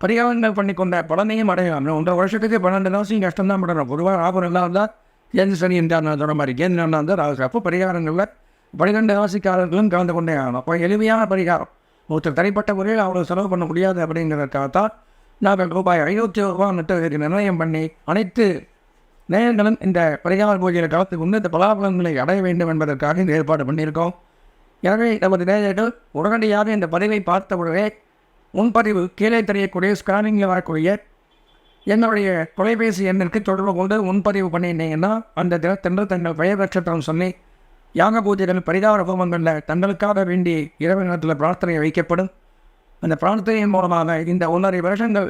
பரிகாரங்கள் பண்ணி கொண்ட பலனையும் அடையலாம். 1.5 வருஷத்துக்கு 12 ராசியும் கஷ்டம்தான் பண்ணணும். பொதுவாக ராகு நல்லா இருந்தால் கேந்து சனி என்றால் நான் சொல்கிற மாதிரி கேந்து நல்லா இருந்தால் ராகு. அப்போ பரிகாரங்களில் 12 ராசிக்காரர்களும் கலந்து கொண்டே ஆகணும். அப்போ எளிமையான பரிகாரம். ஒருத்தர் தனிப்பட்ட முறையில் அவ்வளோ செலவு பண்ண முடியாது அப்படிங்கிறதுக்காகத்தான் நாங்கள் ரூபாய் 501 நிர்ணயம் பண்ணி அனைத்து நேயர்களும் இந்த பரிகார பூஜையில் கலந்து கொண்டு இந்த பலாபலன்களை அடைய வேண்டும் என்பதற்காக இந்த ஏற்பாடு பண்ணியிருக்கோம். எனவே நமது நேயர்கள் உடனடியாக இந்த பதிவை பார்த்தவுடனே முன்பதிவு கீழே தெரியக்கூடிய ஸ்கேனிங்கில் வரக்கூடிய என்னுடைய தொலைபேசி எண்ணிற்கு தொடர்பு கொண்டு முன்பதிவு பண்ணியிருந்தீங்கன்னா அந்த தினத்தன்று தங்கள் பெயர் நட்சத்திரம் சொல்லி யாக பூஜைகள், பரிகார ஹோமங்களில் தங்களுக்காக வேண்டி இரவு நேரத்தில் பிரார்த்தனை வைக்கப்படும். அந்த பிரார்த்தனையின் மூலமாக இந்த 1.5 வருஷங்கள்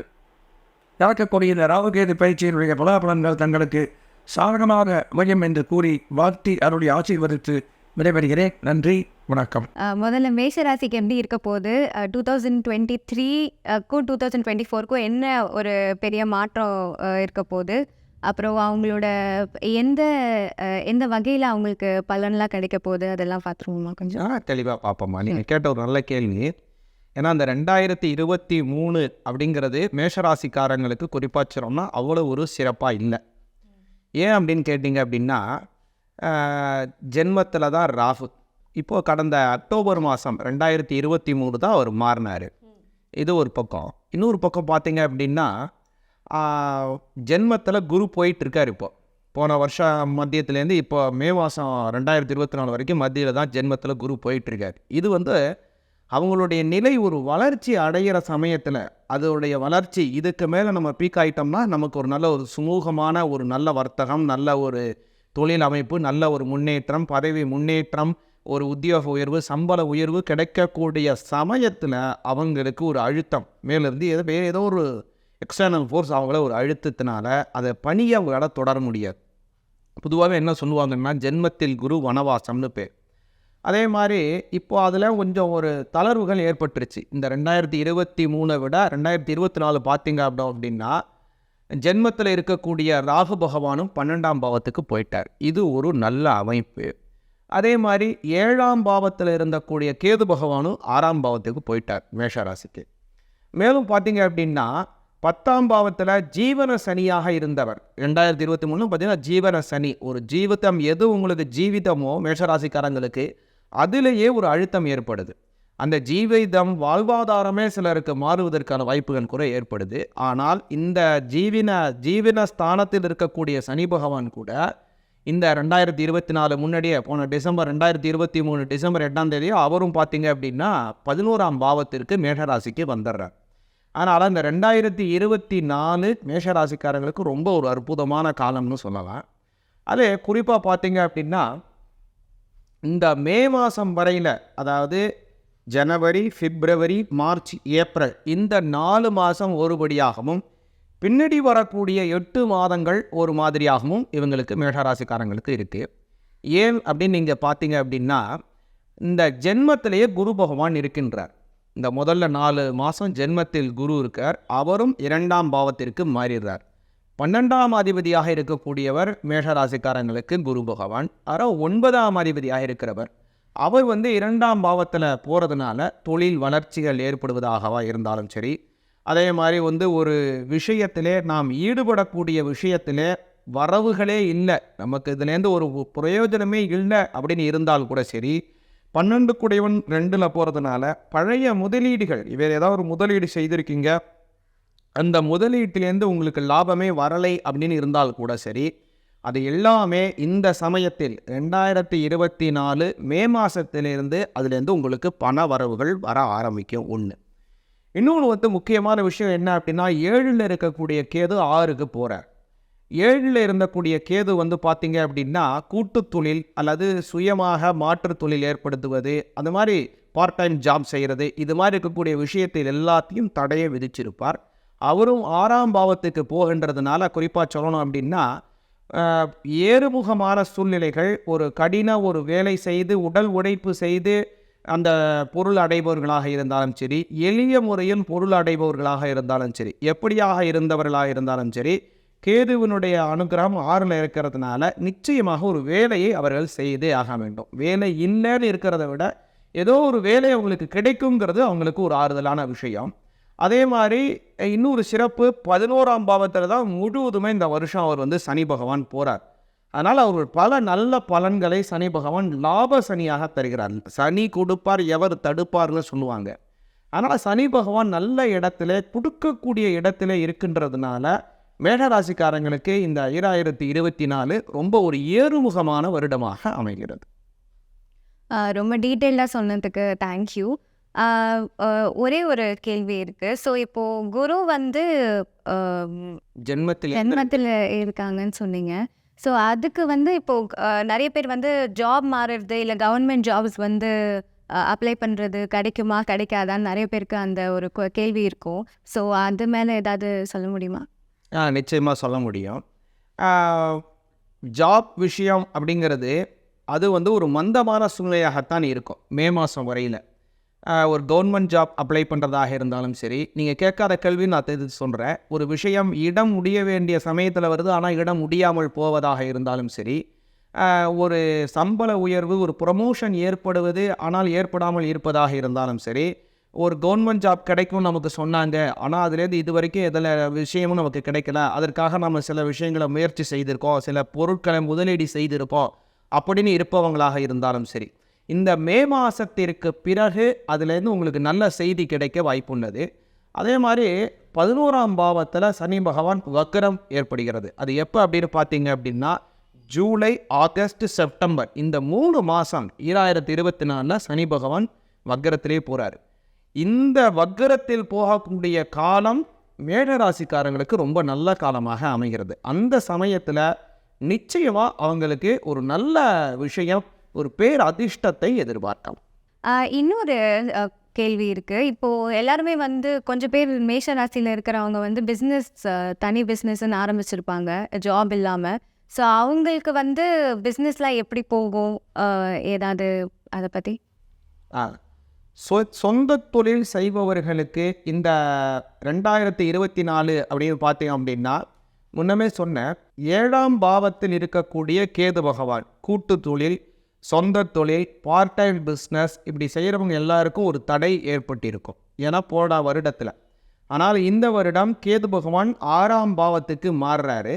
நடக்கக்கூடிய இந்த ராகுகேது பயிற்சியினுடைய பலாபலன்கள் தங்களுக்கு சாதகமாக அமையும் என்று கூறி வாழ்த்தி அருளி ஆசீர்வதித்து விடைபெறுகிறேன். நன்றி, வணக்கம். முதல்ல மேஷராசிக்கு எப்படி இருக்க போகுது, 2023க்கும் 2024க்கும் என்ன ஒரு பெரிய மாற்றம் இருக்க போகுது, அப்புறம் அவங்களோட எந்த வகையில் அவங்களுக்கு பலன்லாம் கிடைக்க போகுது அதெல்லாம் பார்த்துருவோமா கொஞ்சம் தெளிவாக பார்ப்போம்மா. நீங்கள் கேட்ட ஒரு நல்ல கேள்வி. ஏன்னா அந்த 2023 அப்படிங்கிறது மேஷராசிக்காரங்களுக்கு குறிப்பாக சொன்னோம்னா அவ்வளோ ஒரு சிறப்பாக இல்லை. ஏன் அப்படின்னு கேட்டிங்க அப்படின்னா, ஜென்மத்தில் தான் ராகு. இப்போது கடந்த அக்டோபர் மாதம் 2023 தான் அவர் மாறினார். இது ஒரு பக்கம். இன்னொரு பக்கம் பார்த்தீங்க அப்படின்னா ஜென்மத்தில் குரு போயிட்டுருக்கார். போன வருஷம் மத்தியத்துலேருந்து இப்போ மே மாதம் 2024 வரைக்கும் மத்தியில் தான் ஜென்மத்தில் குரு போயிட்டுருக்கார். இது அவங்களுடைய நிலை ஒரு வளர்ச்சி அடைகிற சமயத்தில் அதோடைய வளர்ச்சி இதுக்கு மேலே நம்ம பீக் ஆகிட்டோம்னா நமக்கு ஒரு நல்ல ஒரு சுமூகமான ஒரு நல்ல வர்த்தகம், நல்ல ஒரு தொழில் அமைப்பு, நல்ல ஒரு முன்னேற்றம், பதவி முன்னேற்றம், ஒரு உத்தியோக உயர்வு, சம்பள உயர்வு கிடைக்கக்கூடிய சமயத்தில் அவங்களுக்கு ஒரு அழுத்தம் மேலேருந்து வேறு ஏதோ ஒரு எக்ஸ்டர்னல் ஃபோர்ஸ் அவங்கள ஒரு அழுத்தத்தினால அதை பணியை அவங்களால தொடர முடியாது. பொதுவாக என்ன சொல்லுவாங்கன்னா ஜென்மத்தில் குரு வனவாசம்னு பேர். அதே மாதிரி இப்போ அதில் கொஞ்சம் ஒரு தளர்வுகள் ஏற்பட்டுருச்சு. இந்த 2023 விட 2024 பார்த்தீங்க அப்படின்னா ஜென்மத்தில் இருக்கக்கூடிய ராகு பகவானும் 12ஆம் பாவத்துக்கு போயிட்டார். இது ஒரு நல்ல அமைப்பு. அதே மாதிரி 7ஆம் பாவத்தில் இருந்தக்கூடிய கேது பகவானும் 6ஆம் பாவத்துக்கு போயிட்டார் மேஷராசிக்கு. மேலும் பார்த்தீங்க அப்படின்னா 10ஆம் பாவத்தில் ஜீவன சனியாக இருந்தவர் 2023 பார்த்தீங்கன்னா ஜீவன சனி. ஒரு ஜீவிதம் எது உங்களுக்கு ஜீவிதமோ மேஷராசிக்காரங்களுக்கு அதிலேயே ஒரு அழுத்தம் ஏற்படுது. அந்த ஜீவிதம் வாழ்வாதாரமே சிலருக்கு மாறுவதற்கான வாய்ப்புகள் கூட ஏற்படுது. ஆனால் இந்த ஜீவன ஸ்தானத்தில் இருக்கக்கூடிய சனி பகவான் கூட இந்த 2024 முன்னாடியே போன டிசம்பர் 2023 டிசம்பர் 8ஆம் தேதி அவரும் பார்த்தீங்க அப்படின்னா 11ஆம் பாவத்திற்கு மேஷராசிக்கு வந்துடுறார். அதனால் இந்த 2024 மேஷராசிக்காரங்களுக்கு ரொம்ப ஒரு அற்புதமான காலம்னு சொல்லலாம். அதே குறிப்பாக பார்த்தீங்க அப்படின்னா இந்த மே மாதம் வரையில், அதாவது ஜனவரி, பிப்ரவரி, மார்ச், ஏப்ரல் இந்த 4 மாதம் ஒருபடியாகவும் பின்னாடி வரக்கூடிய 8 மாதங்கள் ஒரு மாதிரியாகவும் இவங்களுக்கு மேஷராசிக்காரங்களுக்கு இருக்குது. ஏன் அப்படின்னு நீங்கள் பார்த்தீங்க அப்படின்னா இந்த ஜென்மத்திலேயே குரு பகவான் இருக்கின்றார். இந்த முதல்ல 4 மாதம் ஜென்மத்தில் குரு இருக்கார். அவரும் 2ஆம் பாவத்திற்கு மாறிடுறார். 12ஆம் அதிபதியாக இருக்கக்கூடியவர் மேஷராசிக்காரங்களுக்கு குரு பகவான். அதாவது 9ஆம் அதிபதியாக இருக்கிறவர் அவர் 2ஆம் பாவத்தில் போகிறதுனால தொழில் வளர்ச்சிகள் ஏற்படுவதாகவா இருந்தாலும் சரி, அதே மாதிரி ஒரு விஷயத்திலே நாம் ஈடுபடக்கூடிய விஷயத்திலே வரவுகளே இல்லை, நமக்கு இதுலேருந்து ஒரு பிரயோஜனமே இல்லை அப்படின்னு இருந்தால் கூட சரி, 12 குடையவன் 2ல் போகிறதுனால பழைய முதலீடுகள், இவர் ஏதாவது ஒரு முதலீடு செய்திருக்கீங்க, அந்த முதலீட்டிலேருந்து உங்களுக்கு லாபமே வரலை அப்படின்னு இருந்தால் கூட சரி, அது எல்லாமே இந்த சமயத்தில் 2024 மே மாதத்திலிருந்து அதுலேருந்து உங்களுக்கு பண வரவுகள் வர ஆரம்பிக்கும். ஒன்று. இன்னொன்று முக்கியமான விஷயம் என்ன அப்படின்னா 7ல் இருக்கக்கூடிய கேது 6க்கு போகிறார். 7ல் இருந்தக்கூடிய கேது பார்த்தீங்க அப்படின்னா கூட்டு தொழில் அல்லது சுயமாக மாற்று தொழில் ஏற்படுத்துவது, அந்த மாதிரி பார்ட் டைம் ஜாப் செய்கிறது, இது மாதிரி இருக்கக்கூடிய விஷயத்தில் எல்லாத்தையும் தடையை விதிச்சிருப்பார். அவரும் 6ஆம் பாவத்துக்கு போகின்றதுனால குறிப்பாக சொல்லணும் அப்படின்னா ஏறுமுகமான சூழ்நிலைகள், ஒரு ஒரு வேலை செய்து உடல் உழைப்பு செய்து அந்த பொருள் அடைபவர்களாக இருந்தாலும் சரி, எளிய முறையில் பொருள் அடைபவர்களாக இருந்தாலும் சரி, எப்படியாக இருந்தவர்களாக இருந்தாலும் சரி, கேதுவினுடைய அனுகிரகம் 6ல் இருக்கிறதுனால நிச்சயமாக ஒரு வேலையை அவர்கள் செய்தே ஆக வேண்டும். வேலை இல்லைன்னு இருக்கிறத விட ஏதோ ஒரு வேலை அவங்களுக்கு கிடைக்குங்கிறது அவங்களுக்கு ஒரு ஆறுதலான விஷயம். அதே மாதிரி இன்னொரு சிறப்பு, 11ஆம் பாவத்தில் தான் முழுவதுமே இந்த வருஷம் அவர் சனி பகவான் போகிறார். அதனால் அவர் பல நல்ல பலன்களை சனி பகவான் லாப சனியாக தருகிறார். சனி கொடுப்பார் எவர் தடுப்பார்னு சொல்லுவாங்க. அதனால் சனி பகவான் நல்ல இடத்துல கொடுக்கக்கூடிய இடத்துல இருக்கின்றதுனால மேஷராசிக்காரங்களுக்கு இந்த 2024 ரொம்ப ஒரு ஏறுமுகமான வருடமாக அமைகிறது. ரொம்ப டீட்டெயிலாக சொன்னதுக்கு தேங்க்யூ. ஒரே ஒரு கேள்வி இருக்குது. ஸோ இப்போது குரு ஜென்மத்தில் இருக்காங்கன்னு சொன்னீங்க. ஸோ அதுக்கு இப்போது நிறைய பேர் ஜாப் மாறுறது, இல்லை கவர்மெண்ட் ஜாப்ஸ் அப்ளை பண்ணுறது கிடைக்குமா கிடைக்காதான்னு நிறைய பேருக்கு அந்த ஒரு கேள்வி இருக்கும். ஸோ அது மேலே ஏதாவது சொல்ல முடியுமா? நிச்சயமாக சொல்ல முடியும். ஜாப் விஷயம் அப்படிங்கிறது அது ஒரு மந்தமான சூழ்நிலையாகத்தான் இருக்கும். மே மாதம் வரையில் ஒரு கவர்மெண்ட் ஜாப் அப்ளை பண்ணுறதாக இருந்தாலும் சரி, நீங்கள் கேட்காத கேள்வி நான் தெரிஞ்சு சொல்கிறேன். ஒரு விஷயம் இடம் முடிய வேண்டிய சமயத்தில் வருது, ஆனால் இடம் முடியாமல் போவதாக இருந்தாலும் சரி, ஒரு சம்பள உயர்வு, ஒரு ப்ரமோஷன் ஏற்படுவது ஆனால் ஏற்படாமல் இருப்பதாக இருந்தாலும் சரி, ஒரு கவர்மெண்ட் ஜாப் கிடைக்கும் நமக்கு சொன்னாங்க, ஆனால் அதுலேருந்து இது வரைக்கும் எதில் விஷயமும் நமக்கு கிடைக்கல, அதற்காக நம்ம சில விஷயங்களை முயற்சி செய்திருக்கோம், சில பொருட்களை முதலீடு செய்திருக்கோம் அப்படின்னு இருப்பவங்களாக இருந்தாலும் சரி, இந்த மே மாதத்திற்கு பிறகு அதுலேருந்து உங்களுக்கு நல்ல செய்தி கிடைக்க வாய்ப்புள்ளது. அதே மாதிரி 11ஆம் பாவத்தில் சனி பகவான் வக்ரம் ஏற்படுகிறது. அது எப்போ அப்படின்னு பார்த்தீங்க அப்படின்னா ஜூலை, ஆகஸ்ட், செப்டம்பர் இந்த 3 மாதம் 2024 சனி பகவான் வக்ரத்திலே போகிறார். இந்த வக்ரத்தில் போகக்கூடிய காலம் மேஷராசிக்காரங்களுக்கு ரொம்ப நல்ல காலமாக அமைகிறது. அந்த சமயத்தில் நிச்சயமாக அவங்களுக்கு ஒரு நல்ல விஷயம், ஒரு பேர் அதிர்ஷ்டத்தை எதிர்பார்க்கலாம். இன்னொரு கேள்வி இருக்குது. இப்போது எல்லாருமே கொஞ்சம் பேர் மேஷ ராசியில் இருக்கிறவங்க பிஸ்னஸ், தனி பிஸ்னஸ்ன்னு ஆரம்பிச்சிருப்பாங்க ஜாப் இல்லாமல். ஸோ அவங்களுக்கு பிஸ்னஸ்லாம் எப்படி போகும், ஏதாவது அதை பற்றி? சொந்த தொழில் செய்பவர்களுக்கு இந்த 2024 அப்படின்னு பார்த்தீங்க அப்படின்னா முன்னமே சொன்ன 7ஆம் பாவத்தில் இருக்கக்கூடிய கேது பகவான் கூட்டு தொழில், சொந்த தொழில், பார்ட் டைம் பிஸ்னஸ் இப்படி செய்கிறவங்க எல்லாருக்கும் ஒரு தடை ஏற்பட்டிருக்கும். ஏன்னா போன வருடத்தில். ஆனால் இந்த வருடம் கேது பகவான் 6ஆம் பாவத்துக்கு மாறுறாரு.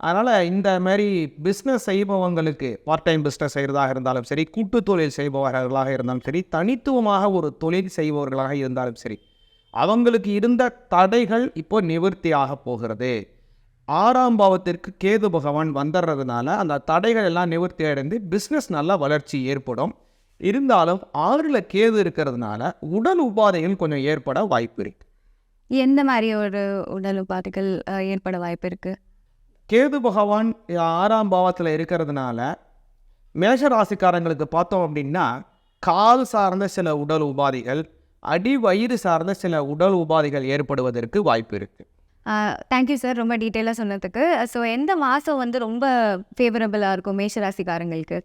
அதனால் இந்த மாதிரி பிஸ்னஸ் செய்பவங்களுக்கு பார்ட் டைம் பிஸ்னஸ் செய்கிறதாக இருந்தாலும் சரி, கூட்டு தொழில் செய்பவர்களாக இருந்தாலும் சரி, தனித்துவமாக ஒரு தொழில் செய்பவர்களாக இருந்தாலும் சரி, அவங்களுக்கு இருந்த தடைகள் இப்போ நிவர்த்தியாக போகிறது. 6ஆம் பாவத்திற்கு கேது பகவான் வந்துடுறதுனால அந்த தடைகள் எல்லாம் நிவர்த்தி அடைந்து பிஸ்னஸ் நல்ல வளர்ச்சி ஏற்படும். இருந்தாலும் 6ல் கேது இருக்கிறதுனால உடல் உபாதைகள் கொஞ்சம் ஏற்பட வாய்ப்பு இருக்குது. எந்த மாதிரி ஒரு உடல் உபாதைகள் ஏற்பட வாய்ப்பு இருக்குது? கேது பகவான் 6ஆம் பாவத்தில் இருக்கிறதுனால மேஷராசிக்காரங்களுக்கு பார்த்தோம் அப்படின்னா கால் சார்ந்த சில உடல் உபாதைகள், அடி வயிறு சார்ந்த சில உடல் உபாதைகள் ஏற்படுவதற்கு வாய்ப்பு இருக்குது. தேங்க்யூ சார், ரொம்ப டீட்டெயிலாக சொன்னதுக்கு. ஸோ எந்த மாதம் வந்து ரொம்ப ஃபேவரபுளாக இருக்கும் மேஷராசிக்காரங்களுக்கு?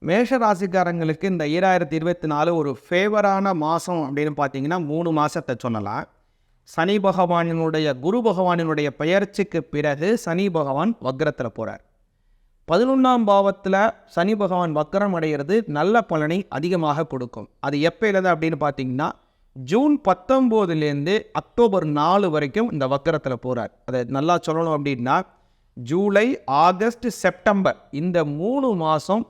மேஷராசிக்காரங்களுக்கு இந்த 2024 ஒரு ஃபேவரான மாதம் அப்படின்னு பார்த்தீங்கன்னா 3 மாதத்தை சொல்லலாம். சனி பகவானினுடைய குரு பகவானினுடைய பெயர்ச்சிக்கு பிறகு சனி பகவான் வக்ரத்தில் போகிறார். 11ஆம் பாவத்தில் சனி பகவான் வக்ரம் அடைகிறது நல்ல பலனை அதிகமாக கொடுக்கும். அது எப்போலேருந்து அப்படின்னு பார்த்தீங்கன்னா ஜூன் 19 அக்டோபர் 4 வரைக்கும் இந்த வக்ரத்தில் போகிறார். அதை நல்லா சொல்லணும் அப்படின்னா ஜூலை, ஆகஸ்ட், செப்டம்பர் இந்த 3 மாதம்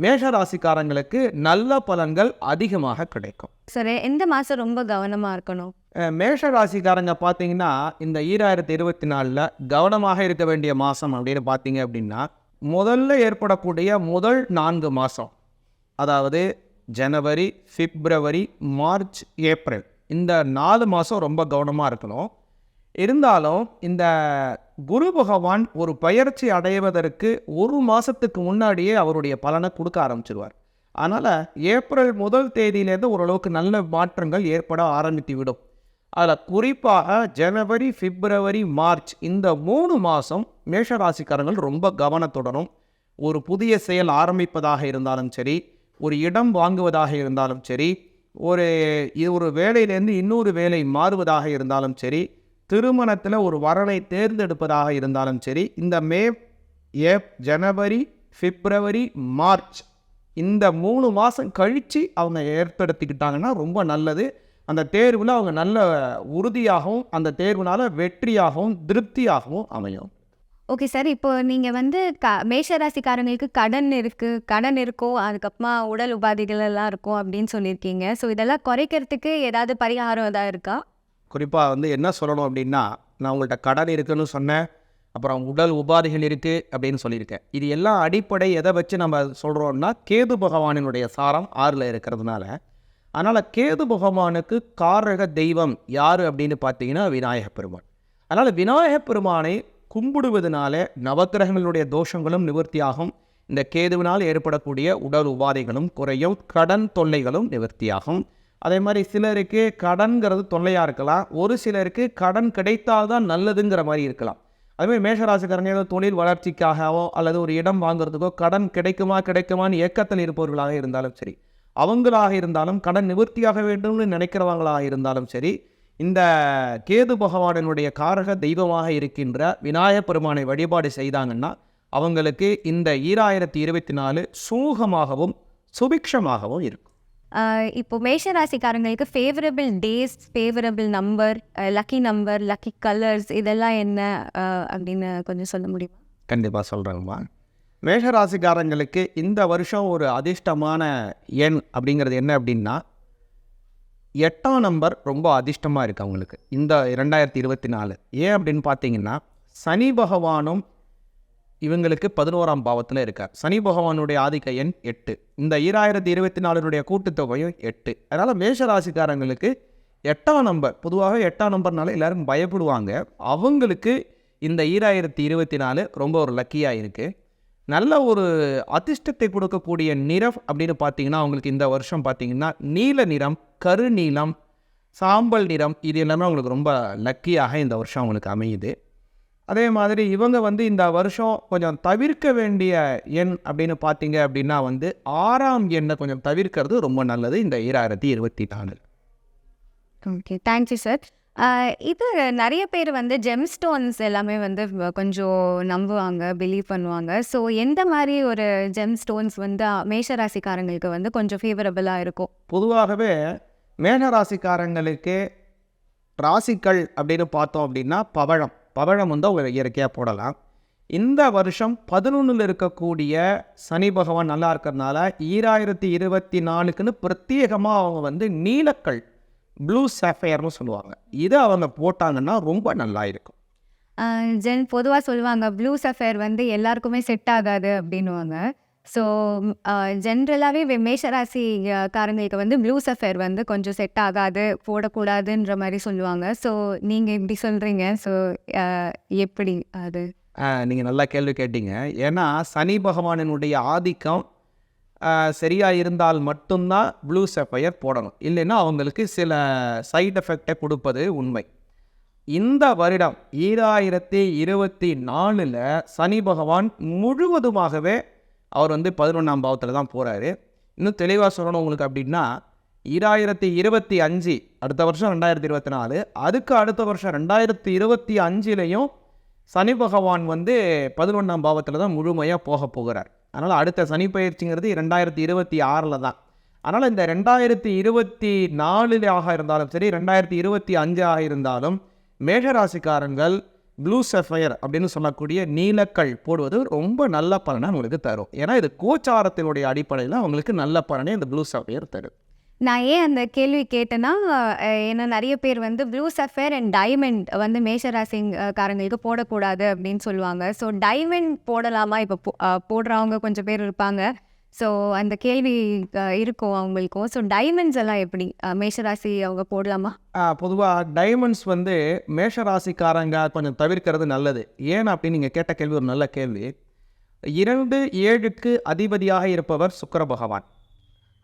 மேஷராசிக்காரங்களுக்கு நல்ல பலன்கள் அதிகமாக கிடைக்கும். சார் எந்த மாதம் ரொம்ப கவனமாக இருக்கணும்? மேஷராசிக்காரங்க பார்த்தீங்கன்னா இந்த 2024 கவனமாக இருக்க வேண்டிய மாதம் அப்படின்னு பார்த்தீங்க அப்படின்னா முதல்ல ஏற்படக்கூடிய முதல் 4 மாதம், அதாவது ஜனவரி, பிப்ரவரி, மார்ச், ஏப்ரல் இந்த 4 மாதம் ரொம்ப கவனமாக இருக்கணும். இருந்தாலும் இந்த குரு பகவான் ஒரு பெயர்ச்சி அடைவதற்கு 1 மாதத்துக்கு முன்னாடியே அவருடைய பலனை கொடுக்க ஆரம்பிச்சிடுவார். அதனால் ஏப்ரல் 1 தேதியிலேருந்து ஓரளவுக்கு நல்ல மாற்றங்கள் ஏற்பட ஆரம்பித்து விடும். அதில் குறிப்பாக ஜனவரி, பிப்ரவரி, மார்ச் இந்த 3 மாதம் மேஷராசிக்காரங்கள் ரொம்ப கவனத்துடனும், ஒரு புதிய செயல் ஆரம்பிப்பதாக இருந்தாலும் சரி, ஒரு இடம் வாங்குவதாக இருந்தாலும் சரி, ஒரு வேலையிலேருந்து இன்னொரு வேலை மாறுவதாக இருந்தாலும் சரி, திருமணத்தில் ஒரு வரனை தேர்ந்தெடுப்பதாக இருந்தாலும் சரி, இந்த ஜனவரி, பிப்ரவரி, மார்ச் இந்த 3 மாதம் கழித்து அவங்க ஏற்படுத்திக்கிட்டாங்கன்னா ரொம்ப நல்லது. அந்த தேர்வில் அவங்க நல்ல உறுதியாகவும் அந்த தேர்வுனால் வெற்றியாகவும் திருப்தியாகவும் அமையும். ஓகே சார், இப்போ நீங்கள் வந்து மேஷராசிக்காரங்களுக்கு கடன் இருக்கும், அதுக்கப்புறமா உடல் உபாதைகள் எல்லாம் இருக்கும் அப்படின்னு சொல்லியிருக்கீங்க. ஸோ இதெல்லாம் குறைக்கிறதுக்கு ஏதாவது பரிகாரம் ஏதாவது இருக்கா? குறிப்பாக என்ன சொல்லணும் அப்படின்னா, நான் உங்கள்கிட்ட கடன் இருக்குன்னு சொன்னேன், அப்புறம் உடல் உபாதைகள் இருக்குது அப்படின்னு சொல்லியிருக்கேன். இது எல்லாம் அடிப்படை எதை வச்சு நம்ம சொல்கிறோம்னா கேது பகவானினுடைய சாரம் 6ல் இருக்கிறதுனால. அதனால் கேது பகவானுக்கு காரக தெய்வம் யார் அப்படின்னு பார்த்தீங்கன்னா விநாயகப் பெருமான். அதனால் விநாயகப் பெருமானை கும்பிடுவதனால நவக்கிரகங்களுடைய தோஷங்களும் நிவர்த்தியாகும். இந்த கேதுவினால் ஏற்படக்கூடிய உடல் உபாதைகளும் குறையும், கடன் தொல்லைகளும் நிவர்த்தியாகும். அதே மாதிரி சிலருக்கு கடன்கிறது தொல்லையாக இருக்கலாம், ஒரு சிலருக்கு கடன் கிடைத்தால்தான் நல்லதுங்கிற மாதிரி இருக்கலாம். அதுமாதிரி மேஷராசிக்காரங்க ஏதோ தொழில் வளர்ச்சிக்காகவோ அல்லது ஒரு இடம் வாங்குறதுக்கோ கடன் கிடைக்குமான்னு ஏக்கத்தில் இருப்பவர்களாக இருந்தாலும் சரி, அவங்களாக இருந்தாலும் கடன் நிவர்த்தியாக வேண்டும்னு நினைக்கிறவங்களாக இருந்தாலும் சரி, இந்த கேது பகவானினுடைய காரக தெய்வமாக இருக்கின்ற விநாயகப் பெருமானை வழிபாடு செய்தாங்கன்னா அவங்களுக்கு இந்த 2024 சுமூகமாகவும் சுபிக்ஷமாகவும் இருக்கும். இப்போ மேஷராசிக்காரங்களுக்கு favourable days, favourable number, lucky number, lucky colours இதெல்லாம் என்ன அப்படின்னு கொஞ்சம் சொல்ல முடியுமா? கண்டிப்பாக சொல்கிறேங்கம்மா. மேஷராசிக்காரங்களுக்கு இந்த வருஷம் ஒரு அதிர்ஷ்டமான எண் அப்படிங்கிறது என்ன அப்படின்னா 8ஆம் நம்பர் ரொம்ப அதிர்ஷ்டமாக இருக்குது அவங்களுக்கு இந்த 2024. ஏன் அப்படின்னு பார்த்தீங்கன்னா சனி பகவானும் இவங்களுக்கு 11ஆம் பாவத்தில் இருக்கார். சனி பகவானுடைய ஆதிக்க எண் 8. இந்த 2024 கூட்டுத்தொகையும் 8. அதனால் மேஷராசிக்காரங்களுக்கு 8ஆம் நம்பர், பொதுவாக 8ஆம் நம்பர்னால எல்லாரும் பயப்படுவாங்க. அவங்களுக்கு இந்த 2024 ரொம்ப ஒரு லக்கியாக இருக்குது. நல்ல ஒரு அதிர்ஷ்டத்தை கொடுக்கக்கூடிய நிறம் அப்படின்னு பார்த்தீங்கன்னா அவங்களுக்கு இந்த வருஷம் பார்த்தீங்கன்னா நீல நிறம், கருநீலம், சாம்பல் நிறம் இது எல்லாமே அவங்களுக்கு ரொம்ப லக்கியாக இந்த வருஷம் அவங்களுக்கு அமையுது. அதே மாதிரி இவங்க இந்த வருஷம் கொஞ்சம் தவிர்க்க வேண்டிய எண் அப்படின்னு பார்த்தீங்க அப்படின்னா 6ஆம் எண்ணை கொஞ்சம் தவிர்க்கிறது ரொம்ப நல்லது இந்த 2024. Okay, thank you sir. இது நிறைய பேர் ஜெம்ஸ்டோன்ஸ் எல்லாமே கொஞ்சம் நம்புவாங்க, பிலீவ் பண்ணுவாங்க. ஸோ எந்த மாதிரி ஒரு ஜெம்ஸ்டோன்ஸ் மேஷராசிக்காரங்களுக்கு கொஞ்சம் ஃபேவரபுளாக இருக்கும்? பொதுவாகவே மேஷராசிக்காரங்களுக்கு ராசிக்கள் அப்படின்னு பார்த்தோம் அப்படின்னா பவழம் வந்து அவங்க இயற்கையாக போடலாம். இந்த வருஷம் 11ல் இருக்கக்கூடிய சனி பகவான் நல்லா இருக்கிறதுனால 2024க்குன்னு பிரத்யேகமாக அவங்க வந்து நீலக்கல் ப்ளூ சாஃபயர்னு சொல்லுவாங்க, இதை அவங்க போட்டாங்கன்னா ரொம்ப நல்லா இருக்கும். பொதுவாக சொல்லுவாங்க ப்ளூ சஃபேர் வந்து எல்லாருக்குமே செட் ஆகாது அப்படின்னுவாங்க. ஸோ ஜென்ரலாகவே மேஷராசி காரங்களுக்கு வந்து ப்ளூ சஃபேர் வந்து கொஞ்சம் செட் ஆகாது, போடக்கூடாதுன்ற மாதிரி சொல்லுவாங்க. ஸோ நீங்கள் இப்படி சொல்கிறீங்க, ஸோ எப்படி அது? நீங்கள் நல்லா கேள்வி கேட்டீங்க. ஏன்னா சனி பகவானினுடைய ஆதிக்கம் சரியாக இருந்தால் மட்டும்தான் ப்ளூ சஃபயர் போடணும், இல்லைன்னா அவங்களுக்கு சில சைடு எஃபெக்டை கொடுப்பது உண்மை. இந்த வருடம் 2024ல் சனி பகவான் முழுவதுமாகவே அவர் வந்து 11ஆம் பாவத்தில் தான் போகிறாரு. இன்னும் தெளிவாக சொல்லணும் உங்களுக்கு அப்படின்னா 2025 அடுத்த வருஷம் 2024, அதுக்கு அடுத்த வருஷம் 2025லையும் சனி பகவான் வந்து 11ஆம் பாவத்தில் தான் முழுமையாக போகிறார். அதனால் அடுத்த சனி பயிற்சிங்கிறது 2026 தான். அதனால் இந்த 2024 இருந்தாலும் சரி 2025 இருந்தாலும் மேஷராசிக்காரங்கள் ப்ளூ சஃபயர் அப்படின்னு சொல்லக்கூடிய நீலக்கல் போடுவது ரொம்ப நல்ல பலனை உங்களுக்கு தரும். ஏன்னா இது கோச்சாரத்தினுடைய அடிப்படையில் அவங்களுக்கு நல்ல பலனை இந்த ப்ளூ சஃபயர் தரும். நான் ஏன் அந்த கேள்வி கேட்டேன்னா, ஏன்னா நிறைய பேர் வந்து ப்ளூ சஃபேர் அண்ட் டைமண்ட் வந்து மேஷராசிக்காரங்களுக்கு போடக்கூடாது அப்படின்னு சொல்லுவாங்க. ஸோ டைமண்ட் போடலாமா? இப்போ போடுறவங்க கொஞ்சம் பேர் இருப்பாங்க. ஸோ அந்த கேள்வி இருக்கும் அவங்களுக்கும். ஸோ டைமண்ட்ஸ் எல்லாம் எப்படி மேஷராசி அவங்க போடலாமா? பொதுவாக டைமண்ட்ஸ் வந்து மேஷராசிக்காரங்க கொஞ்சம் தவிர்க்கிறது நல்லது. ஏன் அப்படின்னு நீங்கள் கேட்ட கேள்வி ஒரு நல்ல கேள்வி. 2-7க்கு அதிபதியாக இருப்பவர் சுக்கிர பகவான்.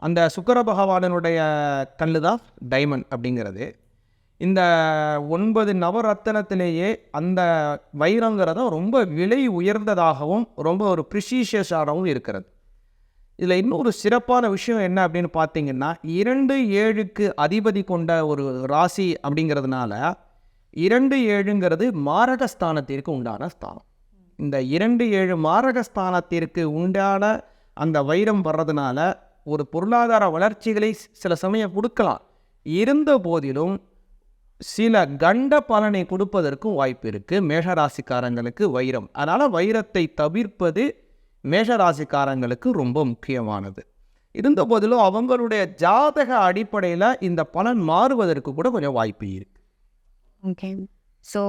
அந்த சுக்கிர பகவானுடைய கல்லு தான் டைமண்ட் அப்படிங்கிறது. இந்த 9 நவரத்தினத்திலேயே அந்த வைரங்கிறத ரொம்ப விலை உயர்ந்ததாகவும் ரொம்ப ஒரு ப்ரிஷிஷியஸாகவும் இருக்கிறது. இதில் இன்னொரு சிறப்பான விஷயம் என்ன அப்படின்னு பார்த்தீங்கன்னா, 2-7க்கு அதிபதி கொண்ட ஒரு ராசி அப்படிங்கிறதுனால 2-7ங்கிறது மாரகஸ்தானத்திற்கு உண்டான ஸ்தானம். இந்த 2-7 மாரகஸ்தானத்திற்கு உண்டான அந்த வைரம் வர்றதுனால ஒரு பொருளாதார வளர்ச்சிகளை சில சமயம் கொடுக்கலாம். இருந்த போதிலும் சில கண்ட பலனை கொடுப்பதற்கும் வாய்ப்பு இருக்குது மேஷராசிக்காரங்களுக்கு வைரம். அதனால் வைரத்தை தவிர்ப்பது மேஷராசிக்காரங்களுக்கு ரொம்ப முக்கியமானது. இருந்த போதிலும் அவங்களுடைய ஜாதக அடிப்படையில் இந்த பலன் மாறுவதற்கு கூட கொஞ்சம் வாய்ப்பு இருக்குது. ஓகே. ஸோ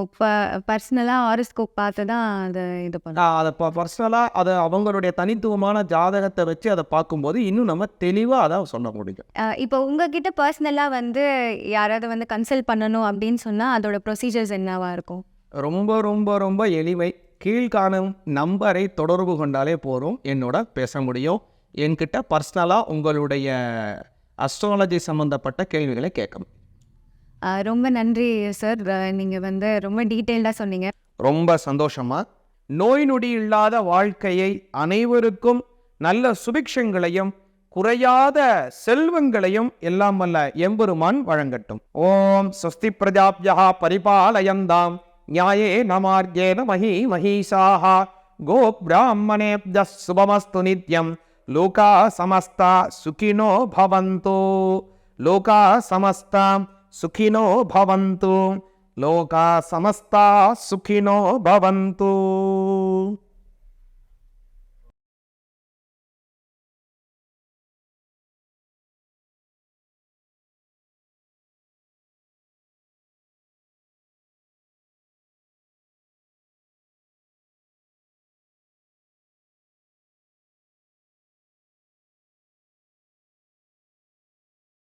பர்சனலாக ஹாரோஸ்கோப் பார்த்து தான் அதை இது பண்ணலாம். அதை பர்சனலாக அதை அவங்களுடைய தனித்துவமான ஜாதகத்தை வச்சு அதை பார்க்கும்போது இன்னும் நம்ம தெளிவாக அதை சொல்ல முடியும். இப்போ உங்ககிட்ட பர்சனலாக வந்து யாராவது வந்து கன்சல்ட் பண்ணணும் அப்படின்னு சொன்னால் அதோட ப்ரொசீஜர்ஸ் என்னவா இருக்கும்? ரொம்ப ரொம்ப ரொம்ப எளிமை. கீழ்காணும் நம்பரை தொடர்பு கொண்டாலே போதும், என்னோட பேச முடியும். என்கிட்ட பர்சனலாக உங்களுடைய அஸ்ட்ராலஜி சம்மந்தப்பட்ட கேள்விகளை கேட்கணும். ரொம்ப நன்றி சார், நீங்கள் வந்து ரொம்ப டீட்டெயில்டாக சொன்னீங்க. ரொம்ப சந்தோஷமா. நோய் நொடி இல்லாத வாழ்க்கையை, அனைவருக்கும் நல்ல சுபிக்ஷங்களையும் குறையாத செல்வங்களையும் எல்லாம் வல்ல எம்பெருமான் வழங்கட்டும். ஓம் ஸ்வஸ்தி பிரஜாப்யா பரிபாலயந்தாம் ஞாயேன மார்கேன மஹீசாஹ கோப்ராஹ்மணேப்யः சுபமஸ்து நித்யம். லோகா சமஸ்தா சுகினோ பவந்து. லோகா சமஸ்தா சுகினோ பவந்து. லோகா சமஸ்தா சுகினோ பவந்து.